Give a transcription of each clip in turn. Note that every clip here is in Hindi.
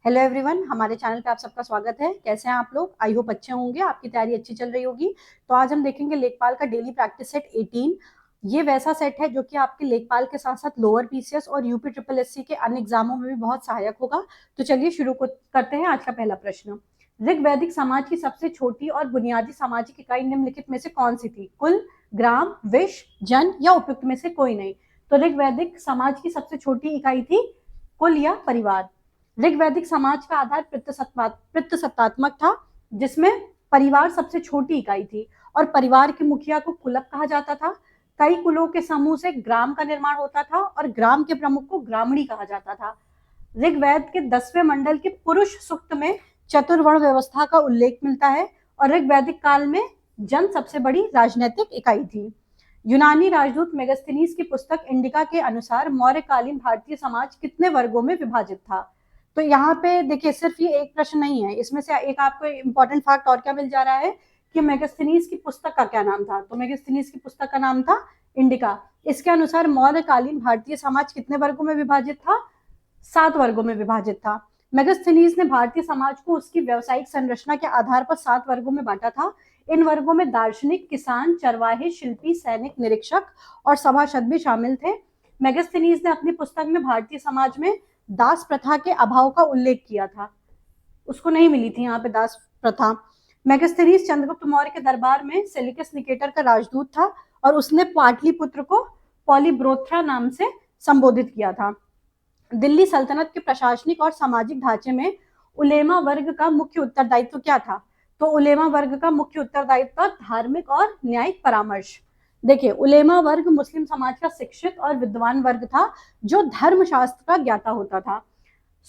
हेलो एवरीवन, हमारे चैनल पे आप सबका स्वागत है। कैसे हैं आप लोग? आई होप अच्छे होंगे, आपकी तैयारी अच्छी चल रही होगी। तो आज हम देखेंगे लेखपाल का डेली प्रैक्टिस सेट 18। ये वैसा सेट है जो कि आपके लेखपाल के साथ साथ लोअर पीसीएस और यूपी ट्रिपल एससी के अन्य एग्जामों में भी बहुत सहायक होगा। तो चलिए शुरू करते हैं। आज का पहला प्रश्न, ऋग्वैदिक समाज की सबसे छोटी और बुनियादी सामाजिक इकाई निम्नलिखित में से कौन सी थी? कुल, ग्राम, विश्व, जन या उपयुक्त में से कोई नहीं। तो ऋग्वैदिक समाज की सबसे छोटी इकाई थी कुल या परिवार। ऋग्वैदिक समाज का आधार पितृसत्तात्मक था, जिसमें परिवार सबसे छोटी इकाई थी और परिवार के मुखिया को कुलक कहा जाता था। कई कुलों के समूह से ग्राम का निर्माण होता था और ग्राम के प्रमुख को ग्रामणी कहा जाता था। ऋग्वेद के 10वें मंडल के पुरुष सूक्त में चतुर्वर्ण व्यवस्था का उल्लेख मिलता है और ऋग्वैदिक काल में जन सबसे बड़ी राजनीतिक इकाई थी। यूनानी राजदूत मेगास्थनीज की पुस्तक इंडिका के अनुसार मौर्यकालीन भारतीय समाज कितने वर्गों में विभाजित था? तो यहाँ पे देखिए, सिर्फ ये एक प्रश्न नहीं है, इसमें से एक आपको इंपॉर्टेंट फैक्ट और क्या मिल जा रहा है कि मेगास्थनीज की पुस्तक का क्या नाम था। तो मेगास्थनीज की पुस्तक का नाम था इंडिका। इसके अनुसार मौर्यकालीन भारतीय समाज कितने वर्गों में विभाजित था? 7 वर्गों में विभाजित था। मेगास्थनीज ने भारतीय समाज को उसकी व्यावसायिक संरचना के आधार पर 7 वर्गों में बांटा था। इन वर्गों में दार्शनिक, किसान, चरवाहे, शिल्पी, सैनिक, निरीक्षक और सभासद भी शामिल थे। मेगास्थनीज ने अपनी पुस्तक में भारतीय समाज में दास प्रथा के अभाव का उल्लेख किया था। उसको नहीं मिली थी यहाँ पे दास प्रथा। मेगास्थनीज चंद्रगुप्त मौर्य के दरबार में सेलिकस निकेटर का राजदूत था और उसने पाटलिपुत्र को पॉलीब्रोथ्रा नाम से संबोधित किया था। दिल्ली सल्तनत के प्रशासनिक और सामाजिक ढांचे में उलेमा वर्ग का मुख्य उत्तरदायित्व क्या था? तो उलेमा वर्ग का मुख्य उत्तरदायित्व धार्मिक और न्यायिक परामर्श। देखिए, उलेमा वर्ग मुस्लिम समाज का शिक्षित और विद्वान वर्ग था जो धर्मशास्त्र का ज्ञाता होता था।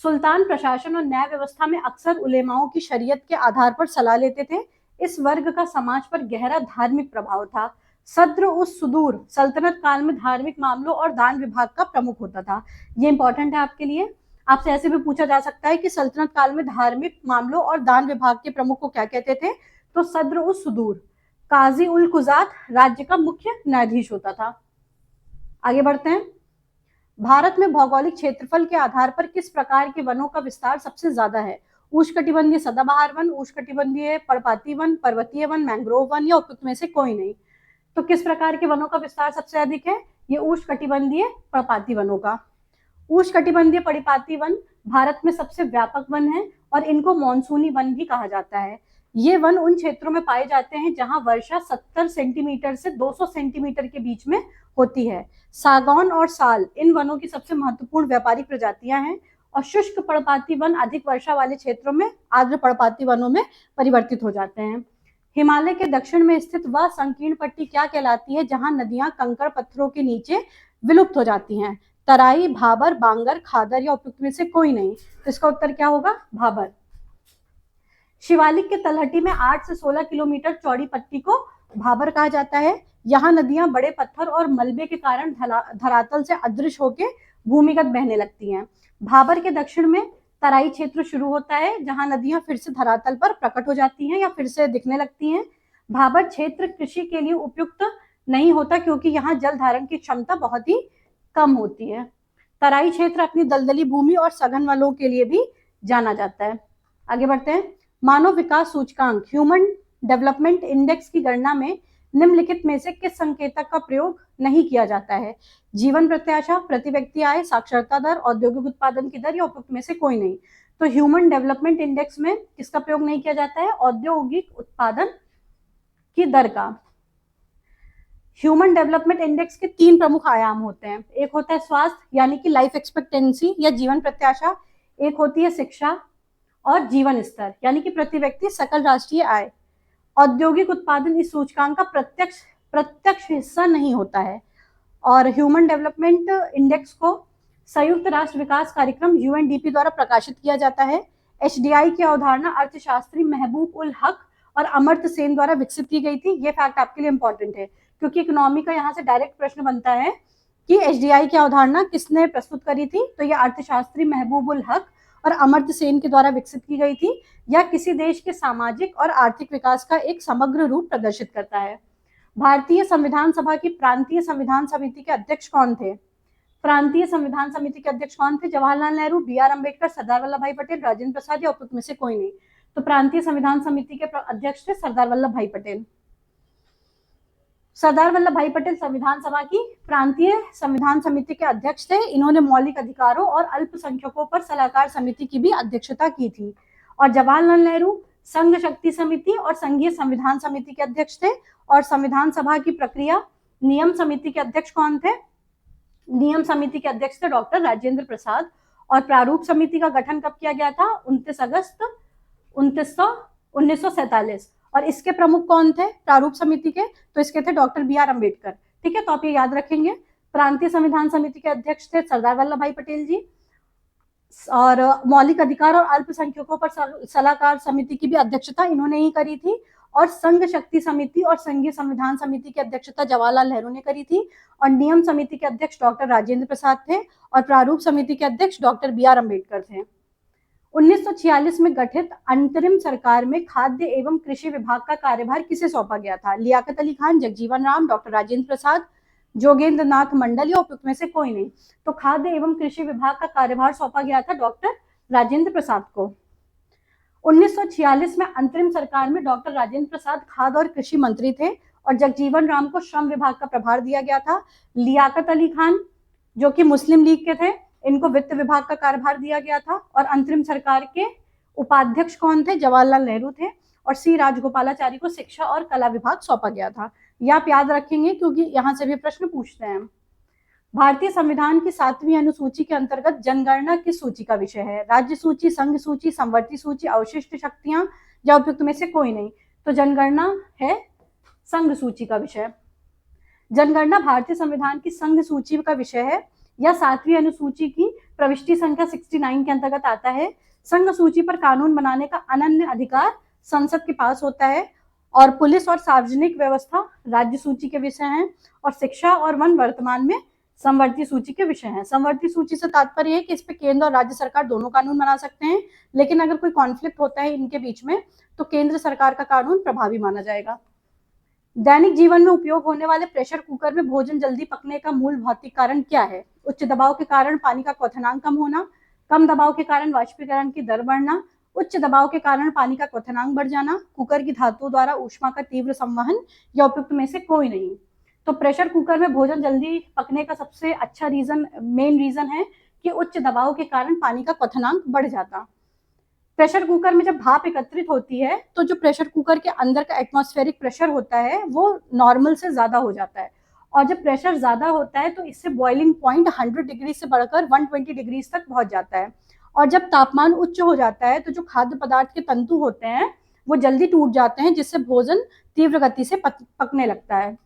सुल्तान प्रशासन और न्याय व्यवस्था में अक्सर उलेमाओं की शरीयत के आधार पर सलाह लेते थे। इस वर्ग का समाज पर गहरा धार्मिक प्रभाव था। सद्र उस सुदूर सल्तनत काल में धार्मिक मामलों और दान विभाग का प्रमुख होता था। ये इंपॉर्टेंट है आपके लिए। आपसे ऐसे भी पूछा जा सकता है कि सल्तनत काल में धार्मिक मामलों और दान विभाग के प्रमुख को क्या कहते थे? तो सद्र उस सुदूर। काजी उल कुजात राज्य का मुख्य न्यायाधीश होता था। आगे बढ़ते हैं। भारत में भौगोलिक क्षेत्रफल के आधार पर किस प्रकार के वनों का विस्तार सबसे ज्यादा है? उष्णकटिबंधीय सदाबहार वन, उष्णकटिबंधीय पर्णपाती वन, पर्वतीय वन, मैंग्रोव वन या उपयुक्त में से कोई नहीं। तो किस प्रकार के वनों का विस्तार सबसे अधिक है? ये उष्णकटिबंधीय पर्णपाती वनों का। उष्णकटिबंधीय पर्णपाती वन भारत में सबसे व्यापक वन है और इनको मानसूनी वन भी कहा जाता है। ये वन उन क्षेत्रों में पाए जाते हैं जहां वर्षा 70 सेंटीमीटर से 200 सेंटीमीटर के बीच में होती है। सागौन और साल इन वनों की सबसे महत्वपूर्ण व्यापारिक प्रजातियां हैं और शुष्क पर्णपाती वन अधिक वर्षा वाले क्षेत्रों में आर्द्र पर्णपाती वनों में परिवर्तित हो जाते हैं। हिमालय के दक्षिण में स्थित वह संकीर्ण पट्टी क्या कहलाती है जहां नदियां कंकड़ पत्थरों के नीचे विलुप्त हो जाती हैं? तराई, भाबर, बांगर, खादर या उपयुक्त में से कोई नहीं। तो इसका उत्तर क्या होगा? भाबर। शिवालिक के तलहटी में 8 से 16 किलोमीटर चौड़ी पट्टी को भाबर कहा जाता है। यहाँ नदियां बड़े पत्थर और मलबे के कारण धरातल से अदृश्य होकर भूमिगत बहने लगती हैं। भाबर के दक्षिण में तराई क्षेत्र शुरू होता है जहां नदियां फिर से धरातल पर प्रकट हो जाती हैं या फिर से दिखने लगती हैं। भाबर क्षेत्र कृषि के लिए उपयुक्त नहीं होता क्योंकि यहाँ जल धारण की क्षमता बहुत ही कम होती है। तराई क्षेत्र अपनी दलदली भूमि और सघन वनों के लिए भी जाना जाता है। आगे बढ़ते हैं। मानव विकास सूचकांक ह्यूमन डेवलपमेंट इंडेक्स की गणना में निम्नलिखित में से किस संकेतक का प्रयोग नहीं किया जाता है? जीवन प्रत्याशा, प्रति व्यक्ति आय, साक्षरता दर, औद्योगिक उत्पादन की दर या उपयुक्त में से कोई नहीं। तो ह्यूमन डेवलपमेंट इंडेक्स में किसका प्रयोग नहीं किया जाता है? औद्योगिक उत्पादन की दर का। ह्यूमन डेवलपमेंट इंडेक्स के 3 प्रमुख आयाम होते हैं। एक होता है स्वास्थ्य यानी कि लाइफ एक्सपेक्टेंसी या जीवन प्रत्याशा, एक होती है शिक्षा और जीवन स्तर यानी कि प्रति व्यक्ति सकल राष्ट्रीय आय। औद्योगिक उत्पादन इस सूचकांक का प्रत्यक्ष हिस्सा नहीं होता है और ह्यूमन डेवलपमेंट इंडेक्स को संयुक्त राष्ट्र विकास कार्यक्रम यूएनडीपी द्वारा प्रकाशित किया जाता है। एचडीआई की अवधारणा अर्थशास्त्री महबूब उल हक और अमर्त्य सेन द्वारा विकसित की गई थी। ये फैक्ट आपके लिए इंपॉर्टेंट है क्योंकि इकोनॉमी का यहाँ से डायरेक्ट प्रश्न बनता है कि एचडीआई की अवधारणा किसने प्रस्तुत करी थी? तो ये अर्थशास्त्री महबूब उल हक और अमर्त्य सेन के द्वारा विकसित की गई थी। यह किसी देश के सामाजिक और आर्थिक विकास का एक समग्र रूप प्रदर्शित करता है। भारतीय संविधान सभा की प्रांतीय संविधान समिति के अध्यक्ष कौन थे? प्रांतीय संविधान समिति के अध्यक्ष कौन थे? जवाहरलाल नेहरू, बी आर अम्बेडकर, सरदार वल्लभ भाई पटेल, राजेंद्र प्रसाद या उपयुक्त में से कोई नहीं। तो प्रांतीय संविधान समिति के अध्यक्ष थे सरदार वल्लभ भाई पटेल। सरदार वल्लभ भाई पटेल संविधान सभा की प्रांतीय संविधान समिति के अध्यक्ष थे। इन्होंने मौलिक अधिकारों और अल्पसंख्यकों पर सलाहकार समिति की भी अध्यक्षता की थी। और जवाहरलाल नेहरू संघ शक्ति समिति और संघीय संविधान समिति के अध्यक्ष थे। और संविधान सभा की प्रक्रिया नियम समिति के अध्यक्ष कौन थे? नियम समिति के अध्यक्ष थे डॉक्टर राजेंद्र प्रसाद। और प्रारूप समिति का गठन कब किया गया था? 29 अगस्त 1947। और इसके प्रमुख कौन थे प्रारूप समिति के? तो इसके थे डॉक्टर बी आर अम्बेडकर। ठीक है, तो आप ये याद रखेंगे। प्रांतीय संविधान समिति के अध्यक्ष थे सरदार वल्लभ भाई पटेल जी। और मौलिक अधिकार और अल्पसंख्यकों पर सलाहकार समिति की भी अध्यक्षता इन्होंने ही करी थी। और संघ शक्ति समिति और संघीय संविधान समिति की अध्यक्षता जवाहरलाल नेहरू ने करी थी। और नियम समिति के अध्यक्ष डॉक्टर राजेंद्र प्रसाद थे। और प्रारूप समिति के अध्यक्ष डॉक्टर बी आर अम्बेडकर थे। 1946 में गठित अंतरिम सरकार में खाद्य एवं कृषि विभाग का कार्यभार किसे सौंपा गया था? लियाकत अली खान, जगजीवन राम, डॉक्टर राजेंद्र प्रसाद, जोगेंद्र नाथ मंडल या उपयुक्त में से कोई नहीं। तो खाद्य एवं कृषि विभाग का कार्यभार सौंपा गया था डॉक्टर राजेंद्र प्रसाद को। 1946 में अंतरिम सरकार में डॉक्टर राजेंद्र प्रसाद खाद्य और कृषि मंत्री थे। और जगजीवन राम को श्रम विभाग का प्रभार दिया गया था। लियाकत अली खान जो कि मुस्लिम लीग के थे, इनको वित्त विभाग का कार्यभार दिया गया था। और अंतरिम सरकार के उपाध्यक्ष कौन थे? जवाहरलाल नेहरू थे। और सी राजगोपालाचारी को शिक्षा और कला विभाग सौंपा गया था। ये आप याद रखेंगे क्योंकि यहाँ से भी प्रश्न पूछते हैं। भारतीय संविधान की 7वीं अनुसूची के अंतर्गत जनगणना किस सूची का विषय है? राज्य सूची, संघ सूची, समवर्ती सूची, अवशिष्ट शक्तियां या उपयुक्त में से कोई नहीं। तो जनगणना है संघ सूची का विषय। जनगणना भारतीय संविधान की संघ सूची का विषय है या 7वीं अनुसूची की प्रविष्टि संख्या 69 के अंतर्गत आता है। संघ सूची पर कानून बनाने का अनन्य अधिकार संसद के पास होता है। और पुलिस और सार्वजनिक व्यवस्था राज्य सूची के विषय हैं। और शिक्षा और वन वर्तमान में समवर्ती सूची के विषय हैं। समवर्ती सूची से तात्पर्य है कि इस पे केंद्र और राज्य सरकार दोनों कानून बना सकते हैं, लेकिन अगर कोई कॉन्फ्लिक्ट होता है इनके बीच में तो केंद्र सरकार का कानून प्रभावी माना जाएगा। दैनिक जीवन में उपयोग होने वाले प्रेशर कुकर में भोजन जल्दी पकने का मूल भौतिक कारण क्या है? उच्च दबाव के कारण पानी का क्वथनांक कम होना, कम दबाव के कारण वाष्पीकरण की दर बढ़ना, उच्च दबाव के कारण पानी का क्वथनांक बढ़ जाना, कुकर की धातु द्वारा ऊष्मा का तीव्र संवहन या उपयुक्त में से कोई नहीं। तो प्रेशर कुकर में भोजन जल्दी पकने का सबसे अच्छा मेन रीजन है कि उच्च दबाव के कारण पानी का क्वथनांक बढ़ जाता। प्रेशर कुकर में जब भाप एकत्रित होती है तो जो प्रेशर कुकर के अंदर का एटमॉस्फेरिक प्रेशर होता है वो नॉर्मल से ज्यादा हो जाता है। और जब प्रेशर ज्यादा होता है तो इससे बॉइलिंग पॉइंट 100 डिग्री से बढ़कर 120 डिग्री तक पहुंच जाता है। और जब तापमान उच्च हो जाता है तो जो खाद्य पदार्थ के तंतु होते हैं वो जल्दी टूट जाते हैं, जिससे भोजन तीव्र गति से पकने लगता है।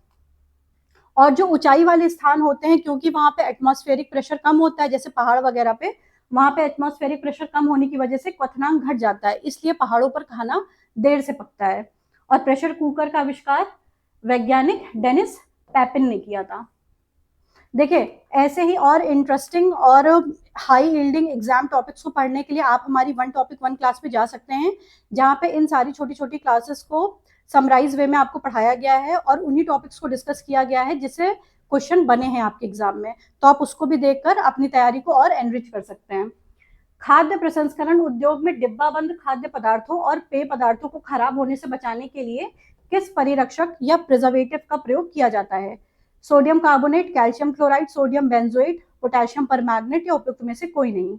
और जो ऊंचाई वाले स्थान होते हैं, क्योंकि वहां पे एटमॉस्फेरिक प्रेशर कम होता है, जैसे पहाड़ वगैरह पे, वहां पे एटमॉस्फेरिक प्रेशर कम होने की वजह से क्वथनांक घट जाता है, इसलिए पहाड़ों पर खाना देर से पकता है। और प्रेशर कुकर का आविष्कार वैज्ञानिक डेनिस पैपिन ने किया था। देखिए, ऐसे ही और इंटरेस्टिंग और हाई यील्डिंग एग्जाम टॉपिक्स को पढ़ने के लिए आप हमारी वन टॉपिक वन क्लास पे जा सकते हैं, जहाँ पे इन सारी छोटी छोटी क्लासेस को समराइज वे में आपको पढ़ाया गया है और उन्हीं टॉपिक्स को डिस्कस किया गया है जिससे क्वेश्चन बने हैं आपके एग्जाम में। तो आप उसको भी देखकर अपनी तैयारी को और एनरिच कर सकते हैं। खाद्य प्रसंस्करण उद्योग में डिब्बाबंद खाद्य पदार्थों और पेय पदार्थों को खराब होने से बचाने के लिए किस परिरक्षक या प्रिजर्वेटिव का प्रयोग किया जाता है? Sodium carbonate, calcium chloride, sodium benzoate, potassium permanganate या उपयुक्त में से कोई नहीं।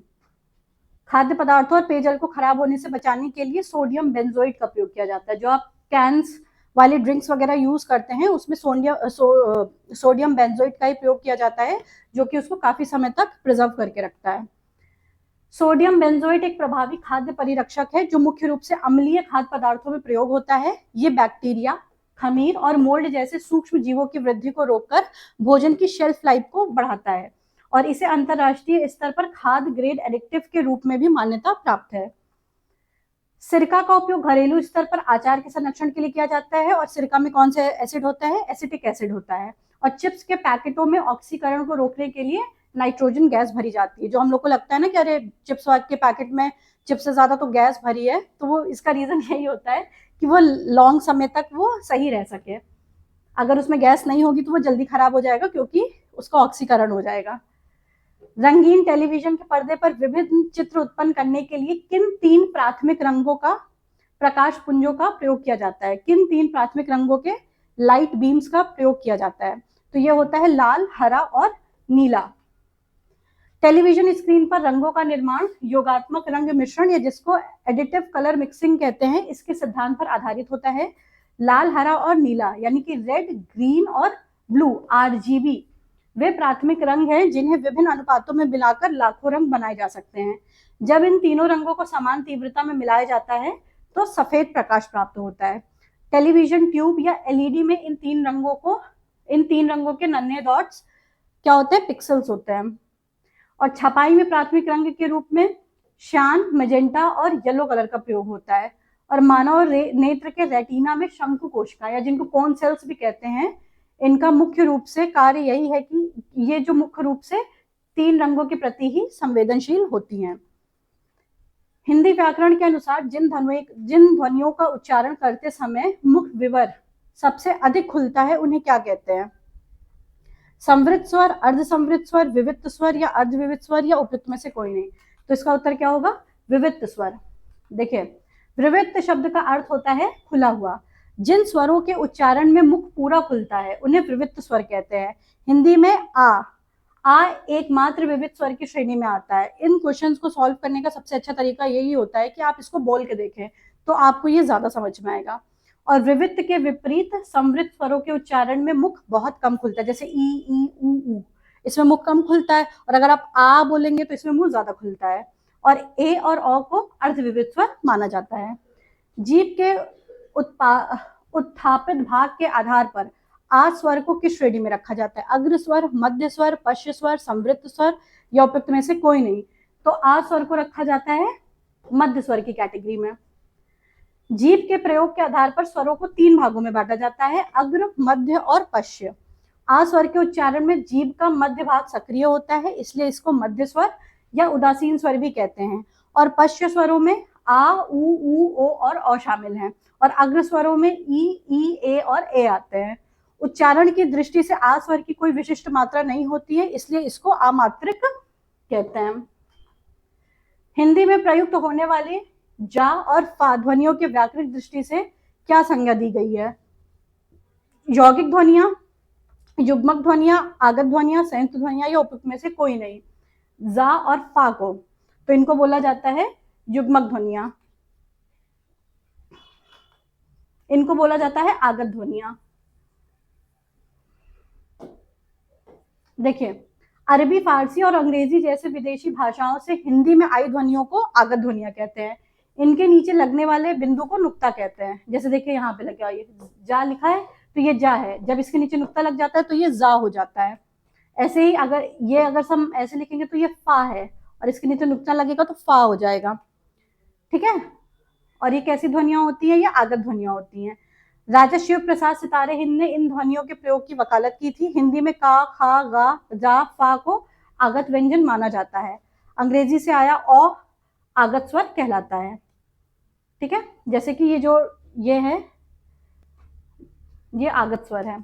खाद्य पदार्थों और पेयजल को खराब होने से बचाने के लिए सोडियम बेंजोएट का प्रयोग किया जाता है। जो आप कैंस वाली ड्रिंक्स वगैरह यूज करते हैं उसमें सोडियम बेंजोएट का ही प्रयोग किया जाता है, जो कि उसको काफी समय तक प्रिजर्व करके रखता है। सोडियम बेंजोएट एक प्रभावी खाद्य परिरक्षक है जो मुख्य रूप से अम्लीय खाद्य पदार्थों में प्रयोग होता है। ये बैक्टीरिया, खमीर और मोल्ड जैसे सूक्ष्म जीवों की वृद्धि को रोककर भोजन की शेल्फ लाइफ को बढ़ाता है और इसे अंतरराष्ट्रीय स्तर पर खाद्य ग्रेड एडिक्टिव के रूप में भी मान्यता प्राप्त है। सिरका का उपयोग घरेलू स्तर पर अचार के संरक्षण के लिए किया जाता है और सिरका में कौन सा एसिड होता है? एसिटिक एसिड होता है। और चिप्स के पैकेटों में ऑक्सीकरण को रोकने के लिए नाइट्रोजन गैस भरी जाती है। जो हम लोग को लगता है ना कि अरे चिप्स के पैकेट में चिप्स से ज्यादा तो गैस भरी है, तो वो इसका रीजन यही होता है कि वो लॉन्ग समय तक वो सही रह सके। अगर उसमें गैस नहीं होगी तो वो जल्दी खराब हो जाएगा क्योंकि उसका ऑक्सीकरण हो जाएगा। रंगीन टेलीविजन के पर्दे पर विभिन्न चित्र उत्पन्न करने के लिए किन 3 प्राथमिक रंगों का प्रकाश पुंजों का प्रयोग किया जाता है? किन 3 प्राथमिक रंगों के लाइट बीम्स का प्रयोग किया जाता है? तो ये होता है लाल, हरा और नीला। टेलीविजन स्क्रीन पर रंगों का निर्माण योगात्मक रंग मिश्रण या जिसको एडिटिव कलर मिक्सिंग कहते हैं, इसके सिद्धांत पर आधारित होता है। लाल, हरा और नीला यानी कि रेड, ग्रीन और ब्लू, RGB वे प्राथमिक रंग हैं जिन्हें विभिन्न अनुपातों में मिलाकर लाखों रंग बनाए जा सकते हैं। जब इन तीनों रंगों को समान तीव्रता में मिलाया जाता है तो सफेद प्रकाश प्राप्त होता है। टेलीविजन ट्यूब या LED में इन तीन रंगों के नन्हे डॉट्स क्या होते हैं? पिक्सल्स होते हैं। और छपाई में प्राथमिक रंग के रूप में श्यान, मैजेंटा और येलो कलर का प्रयोग होता है। और मानव नेत्र के रेटिना में शंकु कोशिका या जिनको कोन सेल्स भी कहते हैं, इनका मुख्य रूप से कार्य यही है कि ये जो मुख्य रूप से 3 रंगों के प्रति ही संवेदनशील होती हैं। हिंदी व्याकरण के अनुसार जिन ध्वनियों का उच्चारण करते समय मुख विवर सबसे अधिक खुलता है उन्हें क्या कहते हैं? संवृत स्वर, अर्ध संवृत स्वर, विविक्त स्वर या अर्धविविक्त स्वर या उपयुक्त में से कोई नहीं। तो इसका उत्तर क्या होगा? विविक्त स्वर। देखिए, विविक्त शब्द का अर्थ होता है खुला हुआ। जिन स्वरों के उच्चारण में मुख पूरा खुलता है उन्हें विविक्त स्वर कहते हैं। हिंदी में आ एकमात्र विविक्त स्वर की श्रेणी में आता है। इन क्वेश्चंस को सॉल्व करने का सबसे अच्छा तरीका यही होता है कि आप इसको बोल के देखें तो आपको ये ज्यादा समझ में आएगा। और विविक्त के विपरीत संवृत स्वरों के उच्चारण में मुख बहुत कम खुलता है, जैसे ई ऊ, इसमें मुख कम खुलता है। और अगर आप आ बोलेंगे तो इसमें मुंह ज्यादा खुलता है। और ए और ओ को अर्धविविक्त स्वर माना जाता है। जीभ के उत्थापित भाग के आधार पर आ स्वर को किस श्रेणी में रखा जाता है? अग्र स्वर, मध्य स्वर, पश्च स्वर, संवृत स्वर या उपयुक्त में से कोई नहीं। तो आ स्वर को रखा जाता है मध्य स्वर की कैटेगरी में। जीभ के प्रयोग के आधार पर स्वरों को 3 भागों में बांटा जाता है, अग्र, मध्य और पश्च। आ स्वर के उच्चारण में जीभ का मध्य भाग सक्रिय होता है, इसलिए इसको मध्य स्वर या उदासीन स्वर भी कहते हैं। और पश्च स्वरों में आ, उ, ओ और औ शामिल हैं। और अग्र स्वरों में ई, ए और ए आते हैं। उच्चारण की दृष्टि से आ स्वर की कोई विशिष्ट मात्रा नहीं होती है, इसलिए इसको अमात्रिक कहते हैं। हिंदी में प्रयुक्त होने वाले जा और फा ध्वनियों के व्याकरणिक दृष्टि से क्या संज्ञा दी गई है? यौगिक ध्वनियां, युग्मक ध्वनियां, आगत ध्वनियां, संयुक्त ध्वनियां या उपयुक्त में से कोई नहीं। जा और फा को तो इनको बोला जाता है युग्मक ध्वनियां, इनको बोला जाता है आगत ध्वनियां। देखिए, अरबी, फारसी और अंग्रेजी जैसे विदेशी भाषाओं से हिंदी में आई ध्वनियों को आगत ध्वनियां कहते हैं। इनके नीचे लगने वाले बिंदु को नुक्ता कहते हैं। जैसे देखिए यहाँ पे लगा ये जा लिखा है तो ये जा है, जब इसके नीचे नुक्ता लग जाता है तो ये जा हो जाता है। ऐसे ही अगर हम ऐसे लिखेंगे तो ये फा है और इसके नीचे नुक्ता लगेगा तो फा हो जाएगा। ठीक है। और ये कैसी ध्वनियां होती है? ये आगत ध्वनियां होती हैं। राजा शिव प्रसाद सितारे हिंद ने इन ध्वनियों के प्रयोग की वकालत की थी। हिंदी में का, खा, गा, जा, फा को आगत व्यंजन माना जाता है। अंग्रेजी से आया ओ आगत स्वर कहलाता है। ठीक है, जैसे कि ये है, ये आगत स्वर है।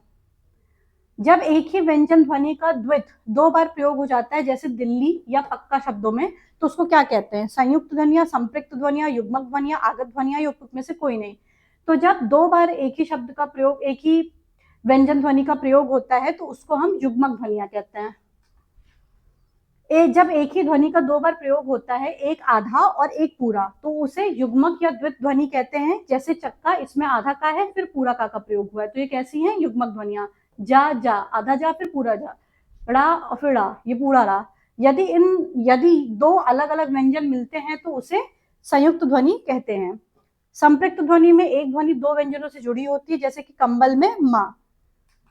जब एक ही व्यंजन ध्वनि का द्वित 2 बार प्रयोग हो जाता है, जैसे दिल्ली या पक्का शब्दों में, तो उसको क्या कहते हैं? संयुक्त ध्वनिया, संपृक्त ध्वनिया, युग्मक ध्वनिया, आगत ध्वनिया या उपयुक्त में से कोई नहीं। तो जब 2 बार एक ही शब्द का प्रयोग, एक ही व्यंजन ध्वनि का प्रयोग होता है तो उसको हम युग्मक ध्वनिया कहते हैं। जब एक ही ध्वनि का 2 बार प्रयोग होता है, एक आधा और एक पूरा, तो उसे युग्मक या द्वित ध्वनि कहते हैं। जैसे चक्का, इसमें आधा का है फिर पूरा का प्रयोग हुआ है, तो ये कैसी है? युग्मक ध्वनिया। जा, जा, आधा जा फिर पूरा जा, ड़ा और फिर ड़ा, ये पूरा ड़ा। यदि 2 अलग अलग व्यंजन मिलते हैं तो उसे संयुक्त ध्वनि कहते हैं। संपृक्त ध्वनि में एक ध्वनि 2 व्यंजनों से जुड़ी होती है, जैसे कि कंबल में माँ।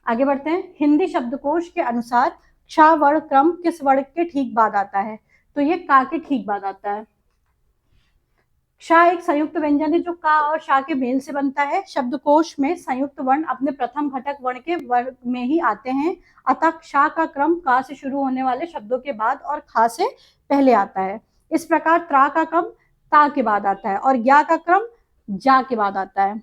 आगे बढ़ते हैं। हिंदी शब्दकोश के अनुसार क्षा वर्ण क्रम किस वर्ण के ठीक बाद आता है? तो ये का के ठीक बाद आता है। क्षा एक संयुक्त व्यंजन है जो का और शा के मेल से बनता है। शब्दकोश में संयुक्त वर्ण अपने प्रथम घटक वर्ण के वर्ग में ही आते हैं, अतः क्षा का क्रम का से शुरू होने वाले शब्दों के बाद और खा से पहले आता है। इस प्रकार त्रा का क्रम ता के बाद आता है और ज्ञा का क्रम जा के बाद आता है।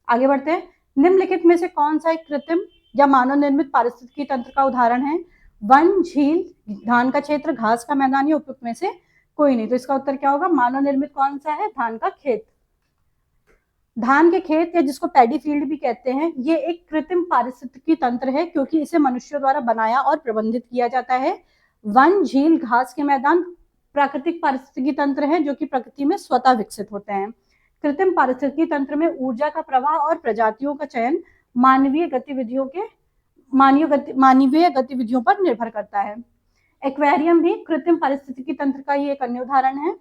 आगे बढ़ते हैं। निम्नलिखित में से कौन सा एक कृत्रिम या मानव निर्मित पारिस्थितिकी तंत्र का उदाहरण है? वन, झील, धान का क्षेत्र, घास का मैदान या उपयुक्त में से कोई नहीं। तो इसका उत्तर क्या होगा? मानव निर्मित कौन सा है? धान का खेत। धान के खेत या जिसको पैडी फील्ड भी कहते हैं, ये एक कृत्रिम पारिस्थितिकी तंत्र है क्योंकि इसे मनुष्यों द्वारा बनाया और प्रबंधित किया जाता है। वन, झील, घास के मैदान प्राकृतिक पारिस्थितिकी तंत्र है जो कि प्रकृति में स्वतः विकसित होते हैं। कृत्रिम पारिस्थितिकी तंत्र में ऊर्जा का प्रवाह और प्रजातियों का चयन मानवीय गतिविधियों पर निर्भर करता है। एक्वेरियम भी कृत्रिम पारिस्थितिकी तंत्र का ही एक अन्य उदाहरण है,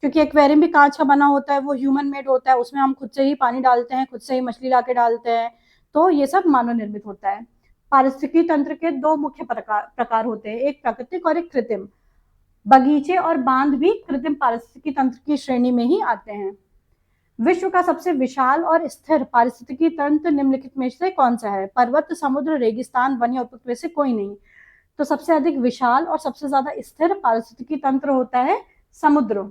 क्योंकि एक्वेरियम भी कांच का बना होता है, वो ह्यूमन मेड होता है, उसमें हम खुद से ही पानी डालते हैं, खुद से ही मछली लाके डालते हैं, तो ये सब मानव निर्मित होता है। पारिस्थितिकी तंत्र के दो मुख्य प्रकार होते हैं, एक प्राकृतिक और एक कृत्रिम। बगीचे और बांध भी कृत्रिम पारिस्थितिकी तंत्र की श्रेणी में ही आते हैं। विश्व का सबसे विशाल और स्थिर पारिस्थितिकी तंत्र निम्नलिखित में से कौन सा है? पर्वत, समुद्र, रेगिस्तान, वन या उपयुक्त में से कोई नहीं। तो सबसे अधिक विशाल और सबसे ज्यादा स्थिर पारिस्थितिकी तंत्र होता है समुद्र।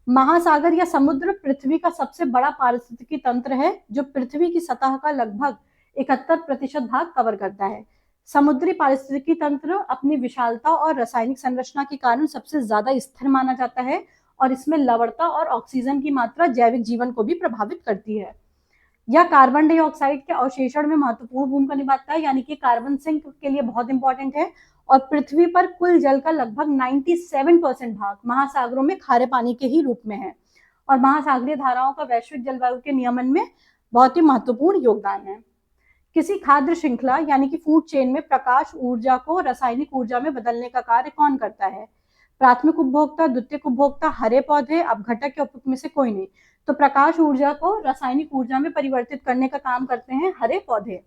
महासागर या समुद्र पृथ्वी का सबसे बड़ा पारिस्थितिकी तंत्र है जो पृथ्वी की सतह का लगभग 71% भाग कवर करता है। समुद्री पारिस्थितिकी तंत्र अपनी विशालता और रासायनिक संरचना के कारण सबसे ज्यादा स्थिर माना जाता है और इसमें लवणता और ऑक्सीजन की मात्रा जैविक जीवन को भी प्रभावित करती है। यह कार्बन डाइऑक्साइड के अवशेषण में महत्वपूर्ण भूमिका निभाता है, यानी कि कार्बन सिंक के लिए बहुत इंपॉर्टेंट है। और पृथ्वी पर कुल जल का लगभग 97% भाग महासागरों में खारे पानी के ही रूप में है और महासागरीय धाराओं का वैश्विक जलवायु के नियमन में बहुत ही महत्वपूर्ण योगदान है। किसी खाद्य श्रृंखला यानी कि फूड चेन में प्रकाश ऊर्जा को रासायनिक ऊर्जा में बदलने का कार्य कौन करता है? प्राथमिक उपभोक्ता, द्वितीयक उपभोक्ता, हरे पौधे, अपघटक या उपयुक्त में से कोई नहीं। तो प्रकाश ऊर्जा को रासायनिक ऊर्जा में परिवर्तित करने का काम करते हैं हरे पौधे।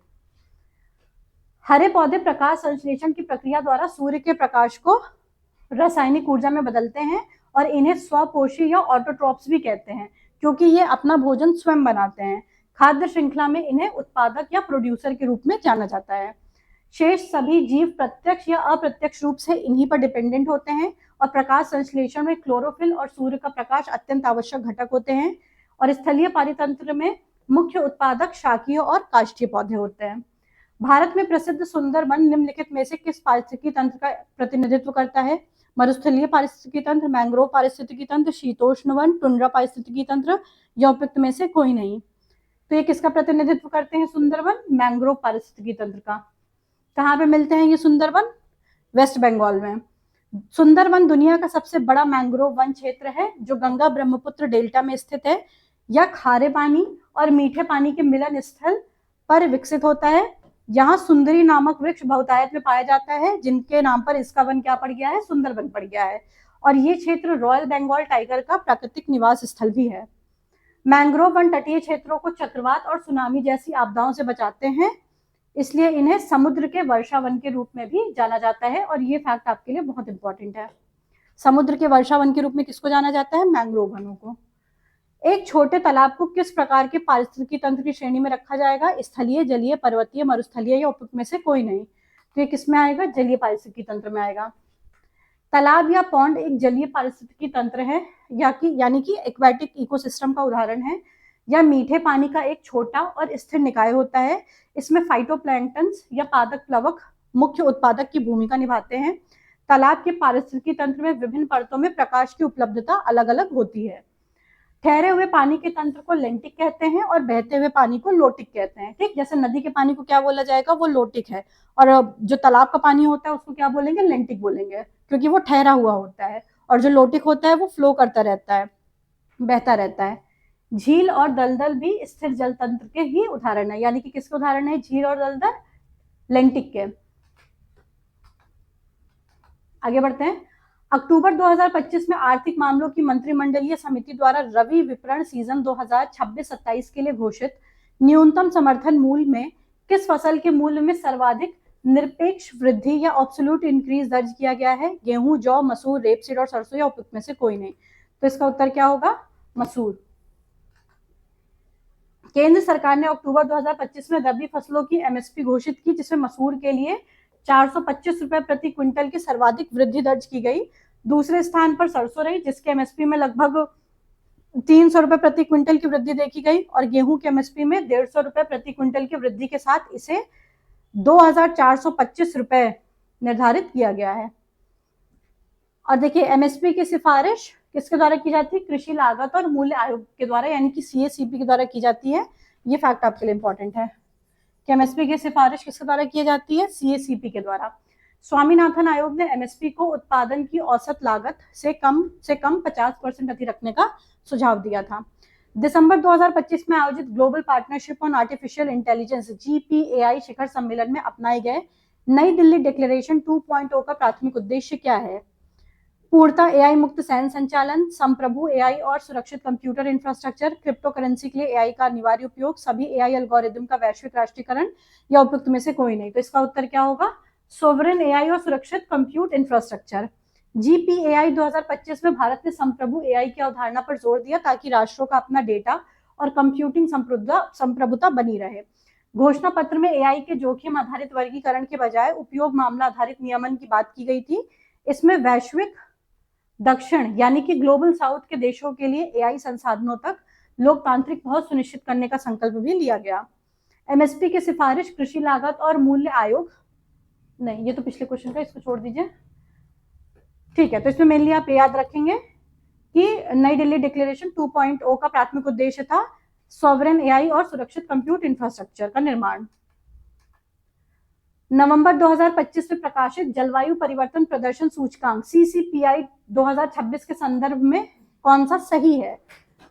हरे पौधे प्रकाश संश्लेषण की प्रक्रिया द्वारा सूर्य के प्रकाश को रासायनिक ऊर्जा में बदलते हैं और इन्हें स्वपोषी या ऑटोट्रॉप्स भी कहते हैं क्योंकि ये अपना भोजन स्वयं बनाते हैं। खाद्य श्रृंखला में इन्हें उत्पादक या प्रोड्यूसर के रूप में जाना जाता है। शेष सभी जीव प्रत्यक्ष या अप्रत्यक्ष रूप से इन्हीं पर डिपेंडेंट होते हैं और प्रकाश संश्लेषण में क्लोरोफिल और सूर्य का प्रकाश अत्यंत आवश्यक घटक होते हैं। और स्थलीय पारितंत्र में मुख्य उत्पादक शाकीय और काष्ठीय पौधे होते हैं। भारत में प्रसिद्ध सुंदरवन निम्नलिखित में से किस पारिस्थितिकी तंत्र का प्रतिनिधित्व करता है? मरुस्थलीय पारिस्थितिकी तंत्र, मैंग्रोव पारिस्थितिकी तंत्र, शीतोष्ण वन, टुंड्रा पारिस्थितिकी तंत्र या उपयुक्त में से कोई नहीं। तो ये किसका प्रतिनिधित्व करते हैं सुंदरवन? मैंग्रोव पारिस्थितिकी तंत्र का। कहाँ पे मिलते हैं ये सुंदरवन? वेस्ट बंगाल में। सुंदरवन दुनिया का सबसे बड़ा मैंग्रोव वन क्षेत्र है जो गंगा ब्रह्मपुत्र डेल्टा में स्थित है। यह खारे पानी और मीठे पानी के मिलन स्थल पर विकसित होता है। यहाँ सुंदरी नामक वृक्ष बहुतायत में पाया जाता है जिनके नाम पर इसका वन क्या पड़ गया है? सुंदरवन पड़ गया है। और ये क्षेत्र रॉयल बंगाल टाइगर का प्राकृतिक निवास स्थल भी है। मैंग्रोव वन तटीय क्षेत्रों को चक्रवात और सुनामी जैसी आपदाओं से बचाते हैं, इसलिए इन्हें समुद्र के वर्षा वन के रूप में भी जाना जाता है। और ये फैक्ट आपके लिए बहुत इंपॉर्टेंट है। समुद्र के वर्षा वन के रूप में किसको जाना जाता है? मैंग्रोव वनों को। एक छोटे तालाब को किस प्रकार के पारिस्थितिकी तंत्र की श्रेणी में रखा जाएगा? स्थलीय, जलीय, पर्वतीय, मरुस्थलीय या उपयुक्त में से कोई नहीं। तो ये किसमें आएगा? जलीय पारिस्थितिकी तंत्र में आएगा। तालाब या पॉन्ड एक जलीय पारिस्थितिकी तंत्र है यानी कि एक्वेटिक इकोसिस्टम का उदाहरण है। यह मीठे पानी का एक छोटा और स्थिर निकाय होता है। इसमें फाइटोप्लैंक्टन्स या पादप प्लवक मुख्य उत्पादक की भूमिका निभाते हैं। तालाब के पारिस्थितिकी तंत्र में विभिन्न परतों में प्रकाश की उपलब्धता अलग अलग होती है। ठहरे हुए पानी के तंत्र को लेंटिक कहते हैं और बहते हुए पानी को लोटिक कहते हैं। ठीक, जैसे नदी के पानी को क्या बोला जाएगा? वो लोटिक है। और जो तालाब का पानी होता है उसको क्या बोलेंगे? लेंटिक बोलेंगे, क्योंकि वो ठहरा हुआ होता है। और जो लोटिक होता है वो फ्लो करता रहता है, बहता रहता है। झील और दलदल भी स्थिर जल तंत्र के ही उदाहरण है। यानी कि किसके उदाहरण है? झील और दलदल लेंटिक के। आगे बढ़ते हैं। अक्टूबर 2025 में आर्थिक मामलों की मंत्रिमंडलीय समिति द्वारा रबी विपणन सीजन 2026-27 के लिए घोषित न्यूनतम समर्थन मूल्य में किस फसल के मूल्य में सर्वाधिक निरपेक्ष वृद्धि या एब्सोल्यूट इंक्रीज दर्ज किया गया है? गेहूं, जौ, मसूर, रेपसीड और सरसों या उपयुक्त में से कोई नहीं। तो इसका उत्तर क्या होगा? मसूर। केंद्र सरकार ने अक्टूबर 2025 में रबी फसलों की एमएसपी घोषित की, जिसमें मसूर के लिए 425 रुपए प्रति क्विंटल की सर्वाधिक वृद्धि दर्ज की गई। दूसरे स्थान पर सरसों रही, जिसके एमएसपी में लगभग 300 रुपए प्रति क्विंटल की वृद्धि देखी गई। और गेहूं के एमएसपी में 150 रुपए प्रति क्विंटल की वृद्धि के साथ इसे 2,425 रुपए निर्धारित किया गया है। और देखिए एमएसपी की सिफारिश किसके द्वारा की जाती है? कृषि लागत और मूल्य आयोग के द्वारा, यानी कि सीएसीपी के द्वारा की जाती है। ये फैक्ट आपके लिए इंपॉर्टेंट है कि एमएसपी की सिफारिश किसके द्वारा की जाती है? सीएसीपी के द्वारा। स्वामीनाथन आयोग ने एमएसपी को उत्पादन की औसत लागत से कम 50% अधिक रखने का सुझाव दिया था। दिसंबर 2025 में आयोजित Global Partnership on Artificial Intelligence GPAI शिखर सम्मेलन में अपनाए गए नई दिल्ली डिक्लेरेशन 2.0 का प्राथमिक उद्देश्य क्या है? पूर्णतः एआई मुक्त सैन्य संचालन, संप्रभु एआई और सुरक्षित कंप्यूटर इंफ्रास्ट्रक्चर, क्रिप्टो करेंसी के लिए एआई का अनिवार्य उपयोग, सभी एआई एल्गोरिदम का वैश्विक राष्ट्रीयकरण, या उपयुक्त में से कोई नहीं। तो इसका उत्तर क्या होगा? सोवरेन एआई और सुरक्षित कंप्यूट इंफ्रास्ट्रक्चर। जीपीएआई 2025 में भारत ने संप्रभु एआई की अवधारणा पर जोर दिया ताकि राष्ट्रों का अपना डेटा और कंप्यूटिंग संप्रभुता बनी रहे। घोषणा पत्र में एआई के जोखिम आधारित वर्गीकरण के बजाय उपयोग मामला आधारित नियमन की बात की गई थी। इसमें वैश्विक दक्षिण यानी कि ग्लोबल साउथ के देशों के लिए एआई संसाधनों तक लोकतांत्रिक पहुंच सुनिश्चित करने का संकल्प भी लिया गया। एमएसपी की सिफारिश कृषि लागत और मूल्य आयोग, नहीं ये तो पिछले क्वेश्चन का, इसको छोड़ दीजिए। ठीक है, तो इसमें मेनली आप याद रखेंगे कि नई दिल्ली डिक्लेरेशन 2.0 का प्राथमिक उद्देश्य था सॉवरेन एआई और सुरक्षित कंप्यूट इंफ्रास्ट्रक्चर का निर्माण। नवंबर 2025 में प्रकाशित जलवायु परिवर्तन प्रदर्शन सूचकांक सीसीपीआई 2026 के संदर्भ में कौन सा सही है?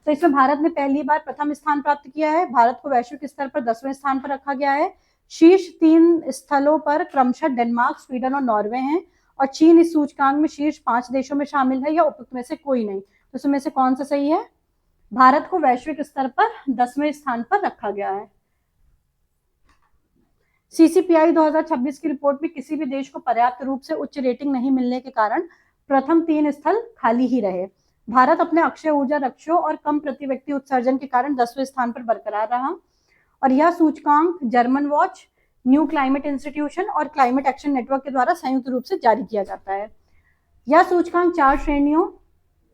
तो इसमें भारत ने पहली बार प्रथम स्थान प्राप्त किया है। भारत को वैश्विक स्तर पर 10वें स्थान पर रखा गया है। शीर्ष 3 स्थलों पर क्रमशः डेनमार्क, स्वीडन और नॉर्वे हैं, और चीन इस सूचकांक में शीर्ष 5 देशों में शामिल है, या उपयुक्त में से कोई नहीं। तो इसमें से कौन सा सही है? भारत को वैश्विक स्तर पर 10वें स्थान पर रखा गया है। सीसीपीआई 2026 की रिपोर्ट में किसी भी देश को पर्याप्त रूप से उच्च रेटिंग नहीं मिलने के कारण प्रथम 3 स्थल खाली ही रहे। भारत अपने अक्षय ऊर्जा लक्ष्यों और कम प्रति व्यक्ति उत्सर्जन के कारण 10वें स्थान पर बरकरार रहा। और यह सूचकांक German watch, new climate institution और क्लाइमेट एक्शन नेटवर्क के द्वारा संयुक्त रूप से जारी किया जाता है। यह सूचकांक 4 श्रेणियों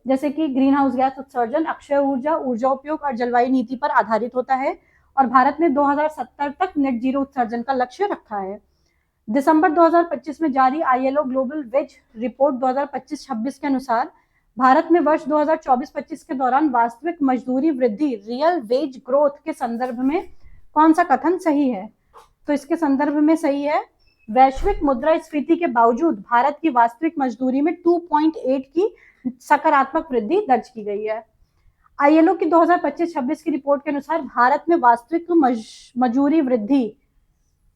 जैसे कि ग्रीन हाउस गैस उत्सर्जन, अक्षय ऊर्जा, ऊर्जा उपयोग और जलवायु नीति पर आधारित होता है, और भारत ने 2070 तक नेट जीरो उत्सर्जन का लक्ष्य रखा है। दिसंबर 2025 में जारी आईएलओ ग्लोबल वेज रिपोर्ट 2025-26 के अनुसार भारत में वर्ष 2024-25 के दौरान वास्तविक मजदूरी वृद्धि रियल वेज ग्रोथ के संदर्भ में कौन सा कथन सही है? तो इसके संदर्भ में सही है, वैश्विक मुद्रास्फीति के बावजूद भारत की वास्तविक मजदूरी में 2.8 की सकारात्मक वृद्धि दर्ज की गई है। आईएलओ की 2025-26 की रिपोर्ट के अनुसार भारत में वास्तविक मजूरी वृद्धि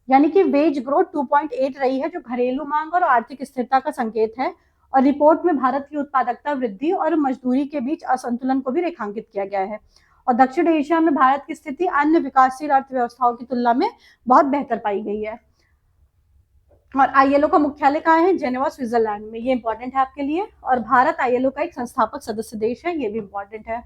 यानी कि वेज ग्रोथ 2.8 रही है, जो घरेलू मांग और आर्थिक स्थिरता का संकेत है। और रिपोर्ट में भारत की उत्पादकता वृद्धि और मजदूरी के बीच असंतुलन को भी रेखांकित किया गया है। और दक्षिण एशिया में भारत की स्थिति अन्य विकासशील अर्थव्यवस्थाओं की तुलना में बहुत बेहतर पाई गई है। और आईएलओ का मुख्यालय कहाँ है? जेनेवा, स्विट्जरलैंड में। ये इंपॉर्टेंट है आपके लिए। और भारत आईएलओ का एक संस्थापक सदस्य देश है, ये भी इंपॉर्टेंट है।